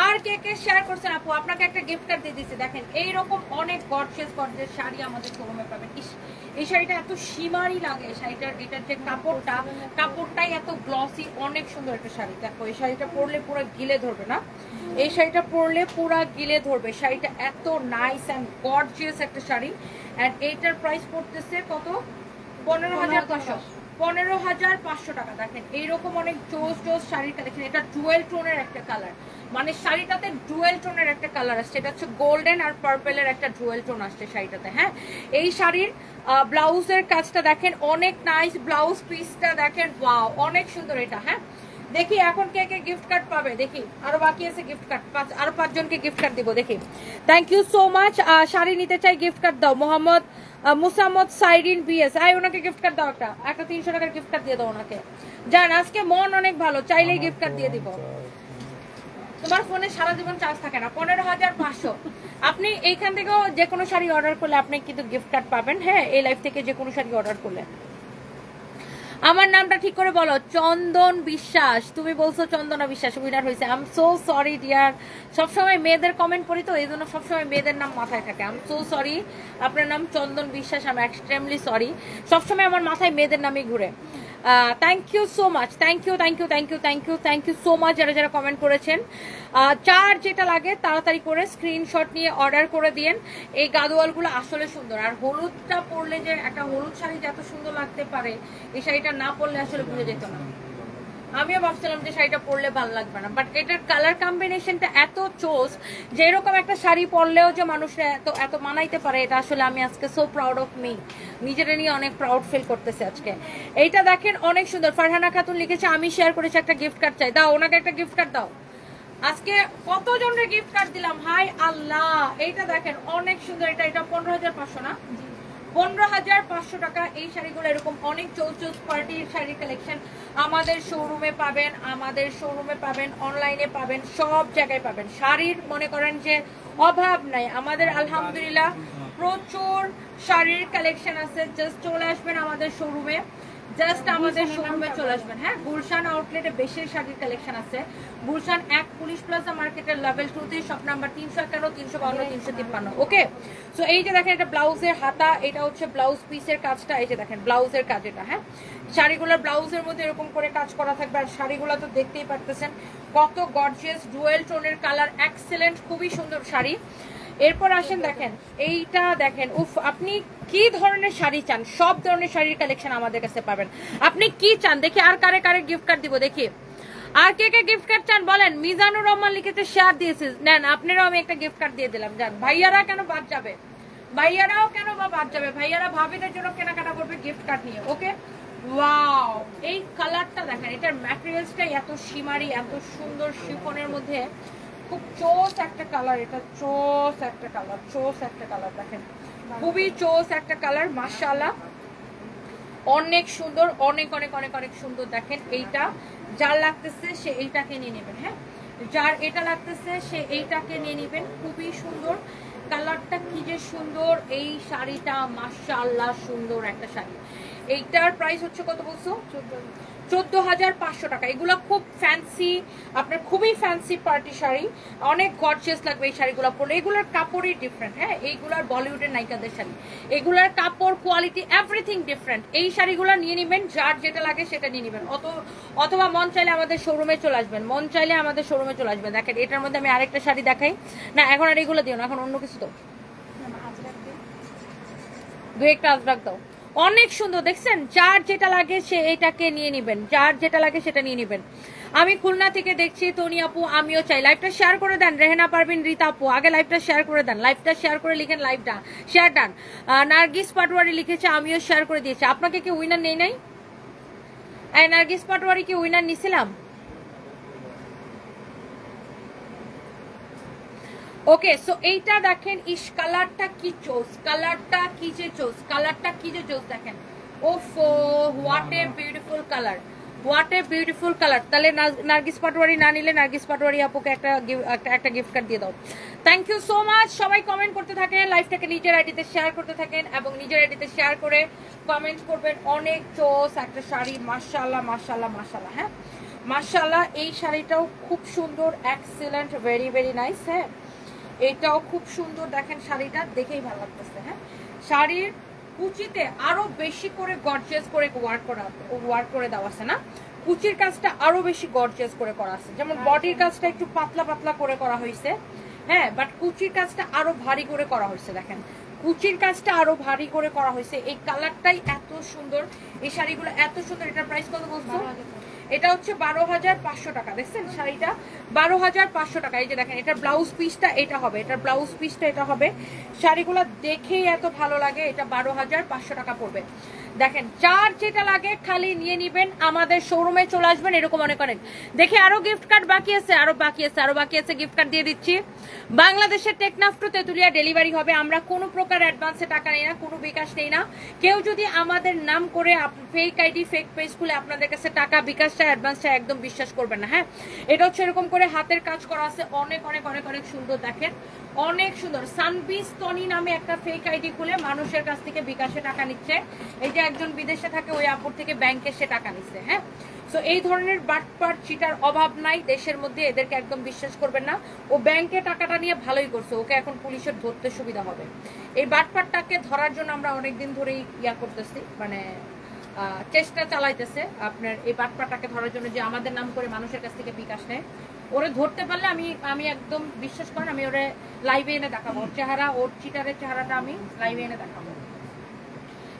আর কে কে শেয়ার করছেন আপু, আপনাকে একটা গিফট কার্ড দিয়ে দিচ্ছি। দেখেন এইরকম অনেক গর্জিয়াস গর্জিয়াস শাড়ি আমাদের শোরুমে পাবেন। এই শাড়িটা এত সীমারি লাগে, শাড়িটার এটার যে কাপড়টাই এত গ্লসি, অনেক সুন্দর একটা শাড়ি। দেখো এই শাড়িটা পরলে পুরো গিলে ধরবে না, এই শাড়িটা পরলে পুরো গিলে ধরবে। শাড়িটা এত নাইস অ্যান্ড গর্জিয়াস একটা শাড়ি। অ্যান্ড এইটার প্রাইস পড়তেছে কত? 15,500, 15,500 টাকা। দেখেন এইরকম অনেক জোস জোস শাড়িটা দেখেন। এটা ডুয়েল টোনের একটা কালার, মানে শাড়িটাতে ডুয়েল টোনের একটা কালার আসছে। এটা হচ্ছে গোল্ডেন আর পার্পেলের একটা ডুয়েল টোন আসছে শাড়িটাতে। হ্যাঁ, এই শাড়ির ব্লাউজের কাজটা দেখেন, অনেক নাইস। ব্লাউজ পিসটা দেখেন, ওয়াও অনেক সুন্দর এটা। হ্যাঁ, দেখি এখন কে কে গিফট কার্ড পাবে, দেখি আরো বাকি আছে গিফট কার্ড, আরো 5 জনকে গিফট কার্ড দিব। দেখি, thank you so much. Sari নিতে চাই, গিফট কার্ড দাও। মোহাম্মদ মুসাম্মদ সাইরিন বিএস, আই ওনাকে গিফট কার্ড দাও, একটা 300 টাকার গিফট কার্ড দিয়ে দাও ওনাকে। জান আজকে মন অনেক ভালো, চাইলেই গিফট কার্ড দিয়ে দিব। তোমার ফোনে সারা জীবন চার্জ থাকে না। 15,500। আপনি এইখান থেকেও যে কোনো শাড়ি অর্ডার করলে আপনি কিন্তু গিফট কার্ড পাবেন। হ্যাঁ, এই লাইফ থেকে যে কোনো শাড়ি অর্ডার করলে। আমার নামটা ঠিক করে বলো, চন্দন বিশ্বাস। তুমি বলছো চন্দনা বিশ্বাস উইনার হয়েছে। I am so sorry dear, সবসময় মেয়েদের কমেন্ট পড়ি তো এই জন্য সবসময় মেয়েদের নাম মাথায় থাকে। আই এম সো সরি, আপনার নাম চন্দন বিশ্বাস, আমি এক্সট্রিমলি সরি। সবসময় আমার মাথায় মেয়েদের নামই ঘুরে। Thank you so much, thank you thank you thank you thank you thank you so much যারা যারা কমেন্ট করেছেন। চার যেটা লাগে তাড়াতাড়ি করে স্ক্রিনশট নিয়ে অর্ডার করে দিন। এই গাদোয়ালগুলো আসলে সুন্দর, আর হলুদটা পরলে যে একটা হলুদ শাড়ি যে এত সুন্দর লাগতে পারে, এই শাড়িটা না পরলে আসলে বুঝে যেত না। আমিও ভাবছিলাম যে শাড়িটা পরলে ভালো লাগবে না, বাট এটার কালার কম্বিনেশনটা এত চোস যে এরকম একটা শাড়ি পরলেও যে মানুষরা এত মানাইতে পারে, এটা আসলে আমি আজকে সো প্রাউড অফ মি, নিজেরা নিয়ে অনেক প্রাউড ফিল করতেছে আজকে। এইটা দেখেন অনেক সুন্দর। ফারহানা খাতুন লিখেছে আমি শেয়ার করেছি, একটা গিফট কার্ড চাই। দাও ওনাকে একটা গিফট কার্ড দাও। আজকে কতজনের গিফট কার্ড দিলাম, হাই আল্লাহ। এইটা দেখেন অনেক সুন্দর। এটা 15,500 না, 15,500 টাকা। এই শাড়িগুলো এরকম অনেক চৌচৌস পার্টির শাড়ির কালেকশন আমাদের শোরুমে পাবেন, আমাদের শোরুমে পাবেন, অনলাইনে পাবেন, সব জায়গায় পাবেন। শাড়ির মনে করেন যে অভাব নাই আমাদের, আলহামদুলিল্লাহ প্রচুর শাড়ির কালেকশন আছে। জাস্ট চলে আসবেন আমাদের শোরুমে, জাস্ট আমাদের শোরুমে চলে আসবেন। হ্যাঁ, গুলশান আউটলেটে বেশি শাড়ির কালেকশন আছে। গুলশান 1 পুলিশ প্লাজা মার্কেটের লেভেল 2 শপ নাম্বার 351, 352, 353। ওকে, সো এই যে দেখেন এটা ব্লাউজের হাতা, এটা হচ্ছে ব্লাউজ পিসের কাজটা। এই যে দেখেন ব্লাউজের কাজ এটা। হ্যাঁ, শাড়িগুলোর ব্লাউজের মধ্যে এরকম করে কাজ করা থাকবে। আর শাড়িগুলো তো দেখতেই পারতেছেন কত গর্জিয়াস, ডুয়েল টোনের কালার, এক্সেলেন্ট, খুবই সুন্দর শাড়ি। এরপর আসেন দেখেন এইটা দেখেন, উফ আপনি কি ধরনের শাড়ি চান, সব ধরনের শাড়ির কালেকশন আমাদের কাছে পাবেন। আপনি কি চান দেখি, আর কারে কারে গিফট কার্ড দিব দেখি, আর কে কে গিফট কার্ড চান বলেন। মিজানুর রহমান লিখেছে শেয়ার দিয়েছে, নেন আপনারাও আমি একটা গিফট কার্ড দিয়ে দিলাম। যান, ভাইয়ারা কেন বাদ যাবে, ভাইয়ারাও কেন বা বাদ যাবে, ভাইয়ারা ভাবিদের জন্য কেনাকাটা করবে গিফট কার্ড নিয়ে। ওকে, ওয়াও এই কালারটা দেখেন, এটার ম্যাটেরিয়ালসটাই এত সীমারি, এত সুন্দর শিফনের মধ্যে, খুব চোস একটা কালার। এটা চোস একটা কালার, চোস একটা কালার দেখেন, খুবই চোস একটা কালার। মাশাআল্লাহ অনেক সুন্দর, অনেক অনেক অনেক অনেক সুন্দর। দেখেন এইটা যার লাগতেছে সে এইটাকে নিয়ে নেবেন। হ্যাঁ, যার এটা লাগতেছে সে এইটাকে নিয়ে নেবেন। খুবই সুন্দর কালারটা, কি যে সুন্দর এই শাড়িটা, মাশাআল্লাহ সুন্দর একটা শাড়ি। এইটার প্রাইস হচ্ছে কত বলছো? 14,500 টাকা। এগুলো খুব ফ্যান্সি, আপনার খুবই ফ্যান্সি পার্টি শাড়ি, অনেক গর্জিয়াস লাগবে এই শাড়িগুলো পরলে। এগুলোর কাপড়ই ডিফারেন্ট। হ্যাঁ, এইগুলোর বলিউডের নায়িকাদের শাড়ি, এগুলোর কাপড় কোয়ালিটি এভরিথিং ডিফারেন্ট। এই শাড়িগুলো নিয়ে নেবেন, যার যেটা লাগে সেটা নিয়ে নেবেন। অথবা মন চাইলে আমাদের শোরুমে চলে আসবেন, মন চাইলে আমাদের শোরুমে চলে আসবেন। দেখেন এটার মধ্যে আমি আরেকটা শাড়ি দেখাই না, এখন আর এগুলো দিও না, এখন অন্য কিছু দাও, দু একটা আজরাক দাও। অনেক সুন্দর দেখছেন, যার যেটা লাগে সে এটাকে নিয়ে নেবেন, যার যেটা লাগে সেটা নিয়ে নেবেন। আমি খুলনা থেকে দেখছি, তনি আপু আমিও চাই। লাইভটা শেয়ার করে দেন, রেহেনা পারভিন, রীতা আপু আগে লাইভটা শেয়ার করে দেন, লাইভটা শেয়ার করে লিখেন লাইভটা শেয়ার ডান। নার্গিস পাটোয়ারি লিখেছে আমিও শেয়ার করে দিয়েছি। আপনাকে কি উইনার নেই নাই? নার্গিস পাটোয়ারি কি উইনার নিছিলাম? ওকে, সো এইটা দেখেন, ইস কালারটা কি চোস, কালারটা কি যে চোস, কালারটা কি যে চোস দেখেন। ওফো, what a beautiful colour, what a beautiful colour. তাহলে নার্গিস পাটোয়ারি না নিলে নার্গিস পাটোয়ারি আপুকে একটা গিফট কার্ড দিয়ে দাও। Thank you so much. সবাই কমেন্ট করতে থাকেন, লাইভটাকে নিজের আইডিতে শেয়ার করতে থাকেন এবং নিজের আইডিতে শেয়ার করে কমেন্ট করবেন। অনেক চোস একটা শাড়ি, মাশাআল্লাহ মাশাআল্লাহ মাশাআল্লাহ। হ্যাঁ মাশাআল্লাহ, এই শাড়িটাও খুব সুন্দর, এক্সিলেন্ট, ভেরি ভেরি নাইস। হ্যাঁ এটাও খুব সুন্দর, দেখেন শাড়িটা দেখেই ভালো লাগতেছে। হ্যাঁ শাড়ির কুচিতে আরো বেশি করে গর্জিয়াস করে ওয়ার্ক করে দেওয়া আছে না, কুচির কাজটা আরো বেশি গর্জিয়াস করে করা আছে। যেমন বডির কাজটা একটু পাতলা পাতলা করে করা হয়েছে, হ্যাঁ, বাট কুচির কাজটা আরো ভারী করে করা হয়েছে। দেখেন কুচির কাজটা আরো ভারী করে করা হয়েছে। এই কালারটাই এত সুন্দর, এই শাড়িগুলো এত সুন্দর। এটার প্রাইস কত বলছো? এটা হচ্ছে 12,500 টাকা। দেখছেন শাড়িটা 12,500 টাকা। এই যে দেখেন এটার ব্লাউজ পিসটা এটা হবে, এটার ব্লাউজ পিসটা এটা হবে। শাড়িগুলো দেখেই এত ভালো লাগে। এটা 12,500 টাকা পড়বে। দেখেন যার যেটা লাগে খালি নিয়ে নিবেন, আমাদের শোরুমে চলে আসবেন। এরকম অনেক অনেক দেখে আরো গিফট কার্ড বাকি আছে, আরো বাকি আছে, আরো বাকি আছে। গিফট কার্ড দিয়ে দিচ্ছি। বাংলাদেশের টেকনাফ টু তেতুলিয়া ডেলিভারি হবে। আমরা কোনো প্রকার অ্যাডভান্সে টাকা নেই না, কোনো বিকাশ নেই না। কেউ যদি আমাদের নাম করে ফেক আইডি ফেক পেজ খুলে আপনাদের কাছে টাকা বিকাশ চায়, অ্যাডভান্স চায়, একদম বিশ্বাস করবেন না। হ্যাঁ এটা হচ্ছে এরকম করে হাতের কাজ করা আছে, অনেক অনেক অনেক অনেক সুন্দর। দেখেন অনেক সুন্দর। সানবিস তনি নামে একটা ফেক আইডি খুলে মানুষের কাছ থেকে বিকাশে টাকা নিচ্ছে। এই যে একজন বিদেশে থাকে, ওই আপুর থেকে ব্যাংকে সে টাকা নিচ্ছে। হ্যাঁ সো এই ধরনের বাটপাট চিটার অভাব নাই দেশের মধ্যে, এদেরকে একদম বিশ্বাস করবেন না। ও ব্যাংকে টাকাটা নিয়ে ভালোই করছে, ওকে এখন পুলিশের ধরতে সুবিধা হবে। এই বাটপাটটাকে ধরার জন্য আমরা অনেকদিন ধরেই করতেছি, মানে চেষ্টা চালাইতেছে আপনার এই বাটপাটটাকে ধরার জন্য, যে আমাদের নাম করে মানুষের কাছ থেকে বিকাশ নেয়। ওরে ধরতে পারলে আমি একদম বিশ্বাস করেন আমি ওরে লাইভে এনে দেখাবো, ওর চেহারা, ওর চিটারের চেহারাটা আমি লাইভে এনে দেখাবো।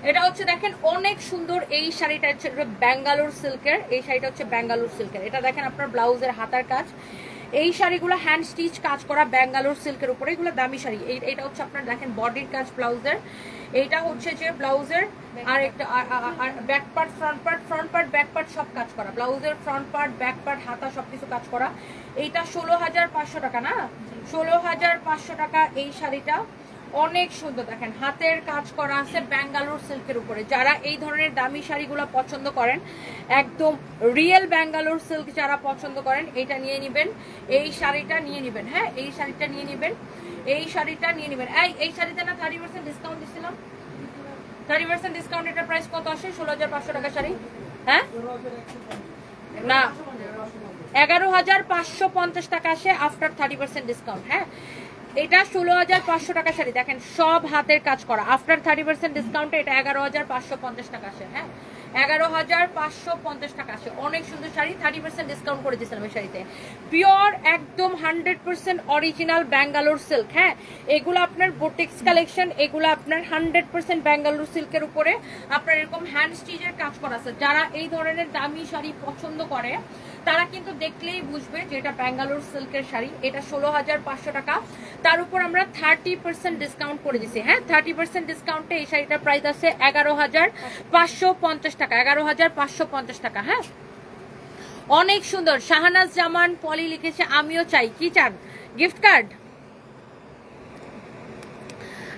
এটা হচ্ছে দেখেন অনেক সুন্দর। এই শাড়িটা হচ্ছে ব্যাঙ্গালোর সিল্কের, এই শাড়িটা হচ্ছে ব্যাঙ্গালোর সিল্কের। এটা দেখেন আপনার ব্লাউজের হাতার কাজ। এই শাড়িগুলো হ্যান্ড স্টিচ কাজ করা ব্যাঙ্গালোর সিল্কের উপরে, এগুলো দামি শাড়ি। এটা হচ্ছে আপনার দেখেন বডির কাজ ব্লাউজের। এইটা হচ্ছে যে ব্লাউজের আর একটা back part, front part back part সব কাজ করা। ব্লাউজের ফ্রন্ট পার্ট ব্যাক পার্ট হাতা সবকিছু কাজ করা। এইটা 16,500 টাকা না, 16,500 টাকা এই শাড়িটা। অনেক সুন্দর, দেখেন হাতের কাজ করা আছে ব্যাঙ্গালোর সিল্কের উপরে। যারা এই ধরনের দামি শাড়িগুলো পছন্দ করেন, একদম রিয়েল ব্যাঙ্গালোর সিল্ক যারা পছন্দ করেন, এটা নিয়ে নেবেন, এই শাড়িটা নিয়ে নেবেন। হ্যাঁ এই শাড়িটা নিয়ে নেবেন, এই শাড়িটা নিয়ে নেবেন। এই শাড়িতে না 30% ডিসকাউন্ট দিচ্ছিলাম, 30% ডিসকাউন্ট। এটার প্রাইস কত আসে? 16,500 টাকা শাড়ি। হ্যাঁ না, 11,550 টাকা আসে আফটার 30% ডিসকাউন্ট। হ্যাঁ এটা 16,500 টাকা শাড়ি। দেখেন সব হাতের কাজ করা, আফটার 30% ডিসকাউন্টে এটা 11,550 টাকা আসে। হ্যাঁ 11,550 টাকা আসে। অনেক সুন্দর শাড়ি, 30% ডিসকাউন্ট করে দিয়েছিলাম এই শাড়িতে। পিওর একদম 100% অরিজিনাল ব্যাঙ্গালোর সিল্ক। হ্যাঁ এগুলো আপনার বুটিক্স কালেকশন, এগুলো আপনার 100% ব্যাঙ্গালোর সিল্কের উপরে আপনার এরকম হ্যান্ড স্টিচের কাজ করা আছে। যারা এই ধরনের দামি শাড়ি পছন্দ করে তারা কিন্তু দেখলেই বুঝবে যে এটা ব্যাঙ্গালোর সিল্কের শাড়ি। এটা 16,500 টাকা, তার উপর আমরা 30% ডিসকাউন্ট করে দিছি। হ্যাঁ 30% ডিসকাউন্টে এই শাড়িটার প্রাইস আছে 11,550 টাকা, 11,550 টাকা। হ্যাঁ অনেক সুন্দর। শাহানাজ জামান পলি লিখেছে আমিও চাই। কি চান? Gift card?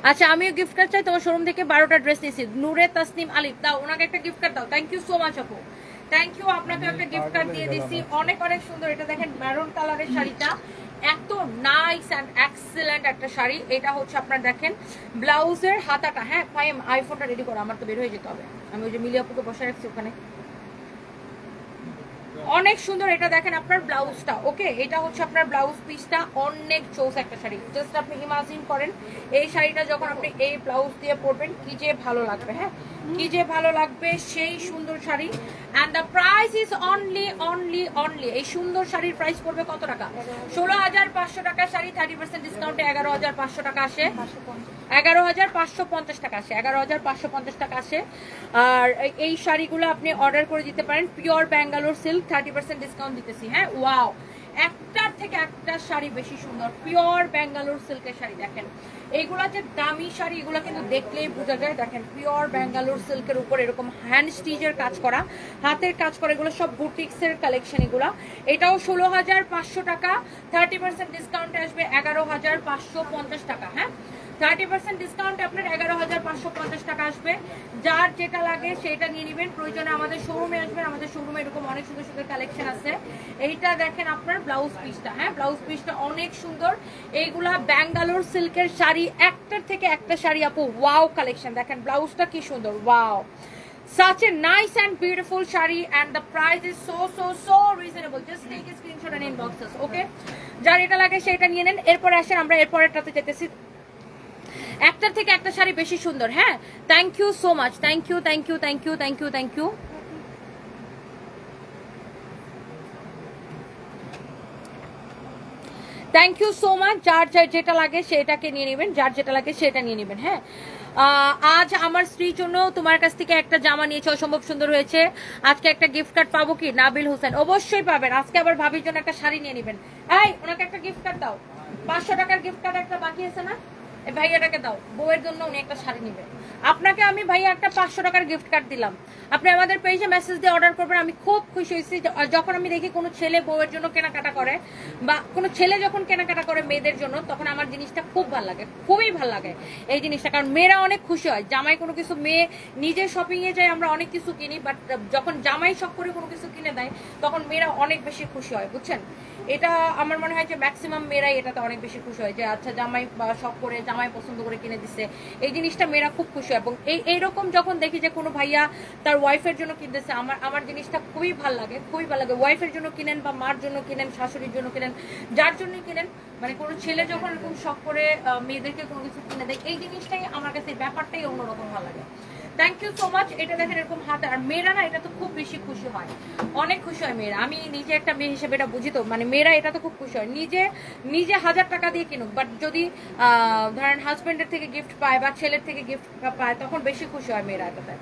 আচ্ছা আমিও গিফট কার্ড চাই। তোমার শোরুম থেকে 12টা ড্রেস নিয়েছি। নূরে তাসনিম আলিফ, দাও ওনাকে একটা গিফট কার্ড দাও। থ্যাংক ইউ সো মাচ আপু, থ্যাংক ইউ। আপনাকে একটা গিফট কার্ড দিয়ে দিচ্ছি। অনেক অনেক সুন্দর। এটা দেখেন মেরুন কালারের শাড়িটা, এত নাইস অ্যান্ড এক্সেলেন্ট একটা শাড়ি। এটা হচ্ছে আপনার দেখেন ব্লাউজের হাতাটা। হ্যাঁ ফাইম আইফোনটা রেডি করো, আমার তো বের হয়ে যেতে হবে। আমি ওই যে মিলি আপুকে বসে রাখছি ওখানে। অনেক সুন্দর। এটা দেখেন আপনার ব্লাউজটা। ওকে এটা হচ্ছে আপনার ব্লাউজ পিসটা, অনেক চোস একটা শাড়ি। জাস্ট আপনি ইমাজিন করেন এই শাড়িটা যখন আপনি এই ব্লাউজ দিয়ে পরবেন কি যে ভালো লাগবে। হ্যাঁ কি যে ভালো লাগবে, সেই সুন্দর sari. And the price is only এই সুন্দর শাড়ির প্রাইস পড়বে কত টাকা? 16,500 টাকা শাড়ি, 30% ডিসকাউন্টে 11,500 টাকা আসে, 11,550 টাকা আসে, 11,550 টাকা আসে। আর এই শাড়িগুলো আপনি অর্ডার করে দিতে পারেন, পিওর ব্যাঙ্গালোর সিল্ক, 30% ডিসকাউন্ট দিতেছি। হ্যাঁ, ওয়াও, একটার থেকে একটা শাড়ি বেশি সুন্দর, পিওর ব্যাঙ্গালোর সিল্কের শাড়ি। দেখেন এইগুলা যে দামি শাড়ি, এগুলো কিন্তু দেখলেই বোঝা যায়। দেখেন পিওর ব্যাঙ্গালোর সিল্কের উপর এরকম হ্যান্ড স্টিচের কাজ করা, হাতের কাজ করা, এগুলো সব বুটিক্সের কালেকশন। এগুলা এটাও 16,500 টাকা, 30% ডিসকাউন্টে আসবে 11,550 টাকা। হ্যাঁ, 30% ডিসকাউন্টে আপনার 11,550 টাকা আসবে। যার যেটা লাগে সেটা নিয়ে নেবেন, প্রয়োজনে আমাদের শোরুমে আসবেন, আমাদের শোরুমে এরকম অনেক সুন্দর সুন্দর কালেকশন আছে। এইটা দেখেন আপনার ব্লাউজ পিসটা, হ্যাঁ ব্লাউজ পিসটা অনেক সুন্দর। এইগুলা ব্যাঙ্গালোর সিল্কের শাড়ি, একটার থেকে একটা শাড়ি আপু ওয়াও কালেকশন। দেখেন ব্লাউজটা কি সুন্দর, wow, such a nice and beautiful shari, and the price is so reasonable. Just take a screenshot and inbox us, okay? যার এটা লাগে সেটা নিয়ে নেন। এরপরে আসেন আমরা এরপরেরটাতে যেতেছি, একটার থেকে একটা শাড়ি বেশি সুন্দর। হ্যাঁ, thank you so much, thank you thank you thank you thank you thank you. Thank you so much. যার যার যেটা লাগে সেটাকে নিয়ে নেবেন, যার যেটা লাগে সেটা নিয়ে নেবেন। হ্যাঁ, আজ আমার স্ত্রীর জন্য তোমার কাছ থেকে একটা জামা নিয়েছে, অসম্ভব সুন্দর হয়েছে। আজকে একটা গিফট কার্ড পাবো কি? নাবিল হোসেন, অবশ্যই পাবেন। আজকে আবার ভাবির জন্য একটা শাড়ি নিয়ে নেবেন। এই ওনাকে একটা গিফট কার্ড দাও, 500 টাকার গিফট কার্ড একটা বাকি আছে না, এই ভাইয়াটাকে দাও, বউয়ের জন্য উনি একটা শাড়ি নেবে। আপনাকে আমি ভাইয়া একটা 500 টাকার গিফট কার্ড দিলাম, আপনি আমাদের পেজে মেসেজ দিয়ে অর্ডার করবেন। আমি খুব খুশি হয়েছি যখন আমি দেখি কোনো ছেলে বউয়ের জন্য কেনাকাটা করে, বা কোনো ছেলে যখন কেনাকাটা করে মেয়েদের জন্য, তখন আমার জিনিসটা খুব ভালো লাগে, খুবই ভালো লাগে এই জিনিসটা। কারণ মেয়েরা অনেক খুশি হয়, জামাই কোনো কিছু, মেয়ে নিজে শপিং এ যায়, আমরা অনেক কিছু কিনি, বাট যখন জামাই শখ করে কোনো কিছু কিনে দেয় তখন মেয়েরা অনেক বেশি খুশি হয়, বুঝছেন? এটা আমার মনে হয় যে ম্যাক্সিমাম মেয়েরাই এটাতে অনেক বেশি খুশি হয়, যে আচ্ছা জামাই শখ করে, জামাই পছন্দ করে কিনে দিচ্ছে, এই জিনিসটা মেয়েরা খুব খুশি হয়। এবং এইরকম যখন দেখি যে কোনো ভাইয়া তার ওয়াইফের জন্য কিনতেছে, আমার জিনিসটা খুবই ভালো লাগে, খুবই ভালো লাগে। ওয়াইফের জন্য কিনেন বা মার জন্য কিনেন, শাশুড়ির জন্য কিনেন, যার জন্যই কিনেন, মানে কোনো ছেলে যখন এরকম শখ করে মেয়েদেরকে কোনো কিছু কিনে দেয়, এই জিনিসটাই আমার কাছে, ব্যাপারটাই অন্যরকম ভালো লাগে। Thank you so much. এটা দেখেন এরকম হাতে, আর মেয়েরা না এটা তো খুব বেশি খুশি হয়, অনেক খুশি হয় মেয়েরা। আমি নিজে একটা মেয়ে হিসেবে এটা বুঝি, তো মানে মেয়েরা এটা তো খুব খুশি হয়, নিজে 1000 টাকা দিয়ে কিনুক, বাট যদি ধরেন হাজবেন্ডের থেকে গিফট পায় বা ছেলের থেকে গিফট পায়, তখন বেশি খুশি হয় মেয়েরা এটাতে।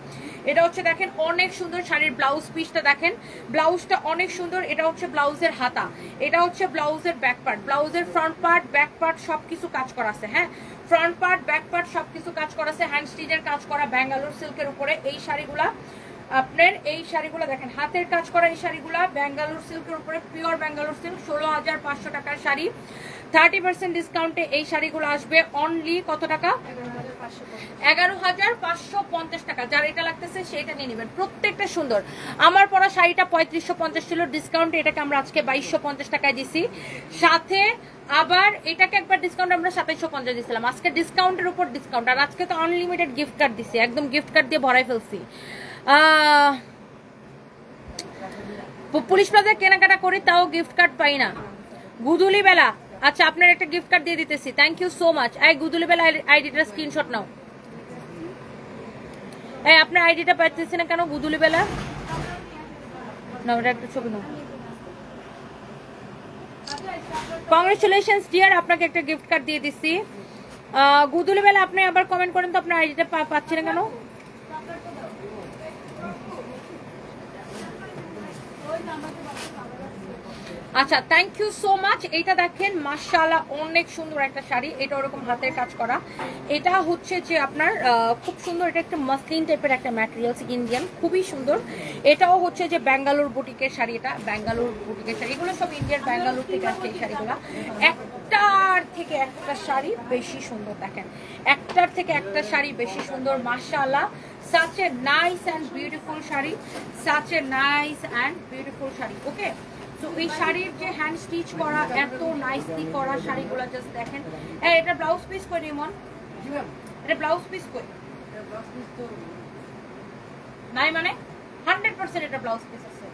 এটা হচ্ছে দেখেন অনেক সুন্দর শাড়ির ব্লাউজ পিসটা, দেখেন ব্লাউজটা অনেক সুন্দর। এটা হচ্ছে ব্লাউজের হাতা, এটা হচ্ছে ব্লাউজের ব্যাক পার্ট, ব্লাউজের ফ্রন্ট পার্ট ব্যাক পার্ট সবকিছু কাজ করা আছে। হ্যাঁ, ফ্রন্ট পার্ট ব্যাক পার্ট সবকিছু কাজ করা আছে, হ্যান্ড স্টিচের কাজ করা, ব্যাঙ্গালোর সিল্কের উপরে এই শাড়িগুলা। আপনার এই শাড়িগুলো দেখেন হাতের কাজ করা, এই শাড়িগুলা ব্যাঙ্গালোর সিল্কের উপরে, পিওর ব্যাঙ্গালোর সিল্ক, 16,500 টাকার শাড়ি, 30% ডিসকাউন্টে এই শাড়িগুলো আসবে অনলি কত টাকা? 11,550 টাকা। যার এটা লাগতেছে সেটা নিয়ে নেবেন, প্রত্যেকটা সুন্দর। আমার পরা শাড়িটা 3550 ছিল, ডিসকাউন্টে এটাকে আমরা আজকে 2250 টাকায় দিছি, সাথে আবার এটাকে একবার ডিসকাউন্ট আমরা 2750 দিয়েছিলাম, আজকে ডিসকাউন্টের উপর ডিসকাউন্ট। আর আজকে তো আনলিমিটেড গিফট কার্ড দিছি, একদম গিফট কার্ড দিয়ে ভরাই ফেলছি। পুলিশ প্লাজায় কেনাকাটা করি, তাও গিফট কার্ড পাই না। গুদুলি বেলা, আচ্ছা আপনার একটা গিফট কার্ড দিয়ে দিতেছি, থ্যাংক ইউ সো মাচ। এই গুদুলি বেলা আইডিটা স্ক্রিনশট নাও। এই আপনার আইডিটা পাইতেছি না কেন গুদুলি বেলা? না, ওটা একটা ছবি নাও। কংগ্রেচুলেশনস ডিয়ার, আপনাকে একটা গিফট কার্ড দিয়ে দিচ্ছি। গুদুলি বেলা আপনি আবার কমেন্ট করেন তো, আপনার আইডিটা পাচ্ছি না কেন? আচ্ছা, থ্যাংক ইউ সো মাচ। এইটা দেখেন মাশাআল্লাহ অনেক সুন্দর একটা শাড়ি, এটা ওরকম হাতের কাজ করা। এটা হচ্ছে যে আপনার খুব সুন্দর, এটা একটা মাসলিন টাইপের একটা ম্যাটেরিয়ালস, ইন্ডিয়ান, খুবই সুন্দর। এটাও হচ্ছে যে ব্যাঙ্গালোর বুটিকের শাড়ি, এটা ব্যাঙ্গালোর বুটিকের শাড়ি, এগুলো সব ইন্ডিয়ার ব্যাঙ্গালোর থেকে আসছে এই শাড়িগুলো। একটার থেকে একটা শাড়ি বেশি সুন্দর, দেখেন একটার থেকে একটা শাড়ি বেশি সুন্দর, মাশাআল্লাহ। such a nice and beautiful sari, such a nice and beautiful sari. ওকে, তো এই শাড়ির যে হ্যান্ড স্টিচ করা, এত নাইসলি করা শাড়িগুলো জাস্ট দেখেন। এটা ব্লাউজ পিস কই রিমন? এটা ব্লাউজ পিস কই নাই, মানে 100% এটা ব্লাউজ পিস আছে,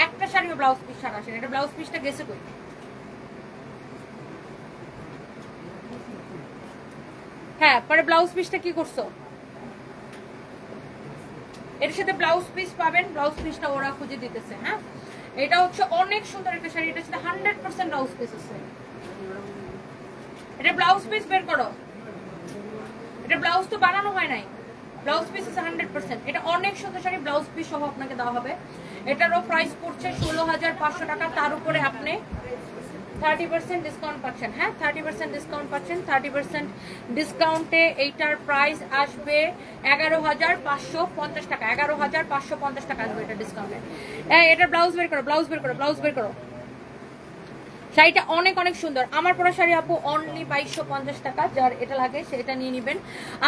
একটা শাড়ি ব্লাউজ পিস ছাড়া আসে। এটা ব্লাউজ পিসটা গেছে কই? হ্যাঁ, পরে ব্লাউজ পিসটা কি করছো? এর সাথে ব্লাউজ পিস পাবেন, ব্লাউজ পিসটা ওরা খুঁজে দিতেছে। হ্যাঁ, এটা হচ্ছে অনেক সুন্দর একটা শাড়ি, এটার সাথে 100% ব্লাউজ পিস আছে। এটা ব্লাউজ পিস বের করো, এটা ব্লাউজ তো বানানো হয় নাই, ব্লাউজ পিস আছে 100%। এটা অনেক সুন্দর শাড়ি, ব্লাউজ পিস সহ আপনাকে দেওয়া হবে। এটারও প্রাইস পড়ছে 16,500 টাকা। তার উপরে আপনি 30% ডিসকাউন্ট পাচ্ছেন। হ্যাঁ, 30% ডিসকাউন্ট পাচ্ছেন। 30% ডিসকাউন্টে এইটার প্রাইস আসবে 11,550 টাকা। 11,550 টাকা আসবে এটা ডিসকাউন্টে। এটা ব্লাউজ বের করো, ব্লাউজ বের করো, ব্লাউজ বের করো। শাড়িটা অনেক অনেক সুন্দর। আমার পরা শাড়ি আপু অনলি 2250 টাকা। যার এটা লাগে সেটা নিয়ে নেবেন।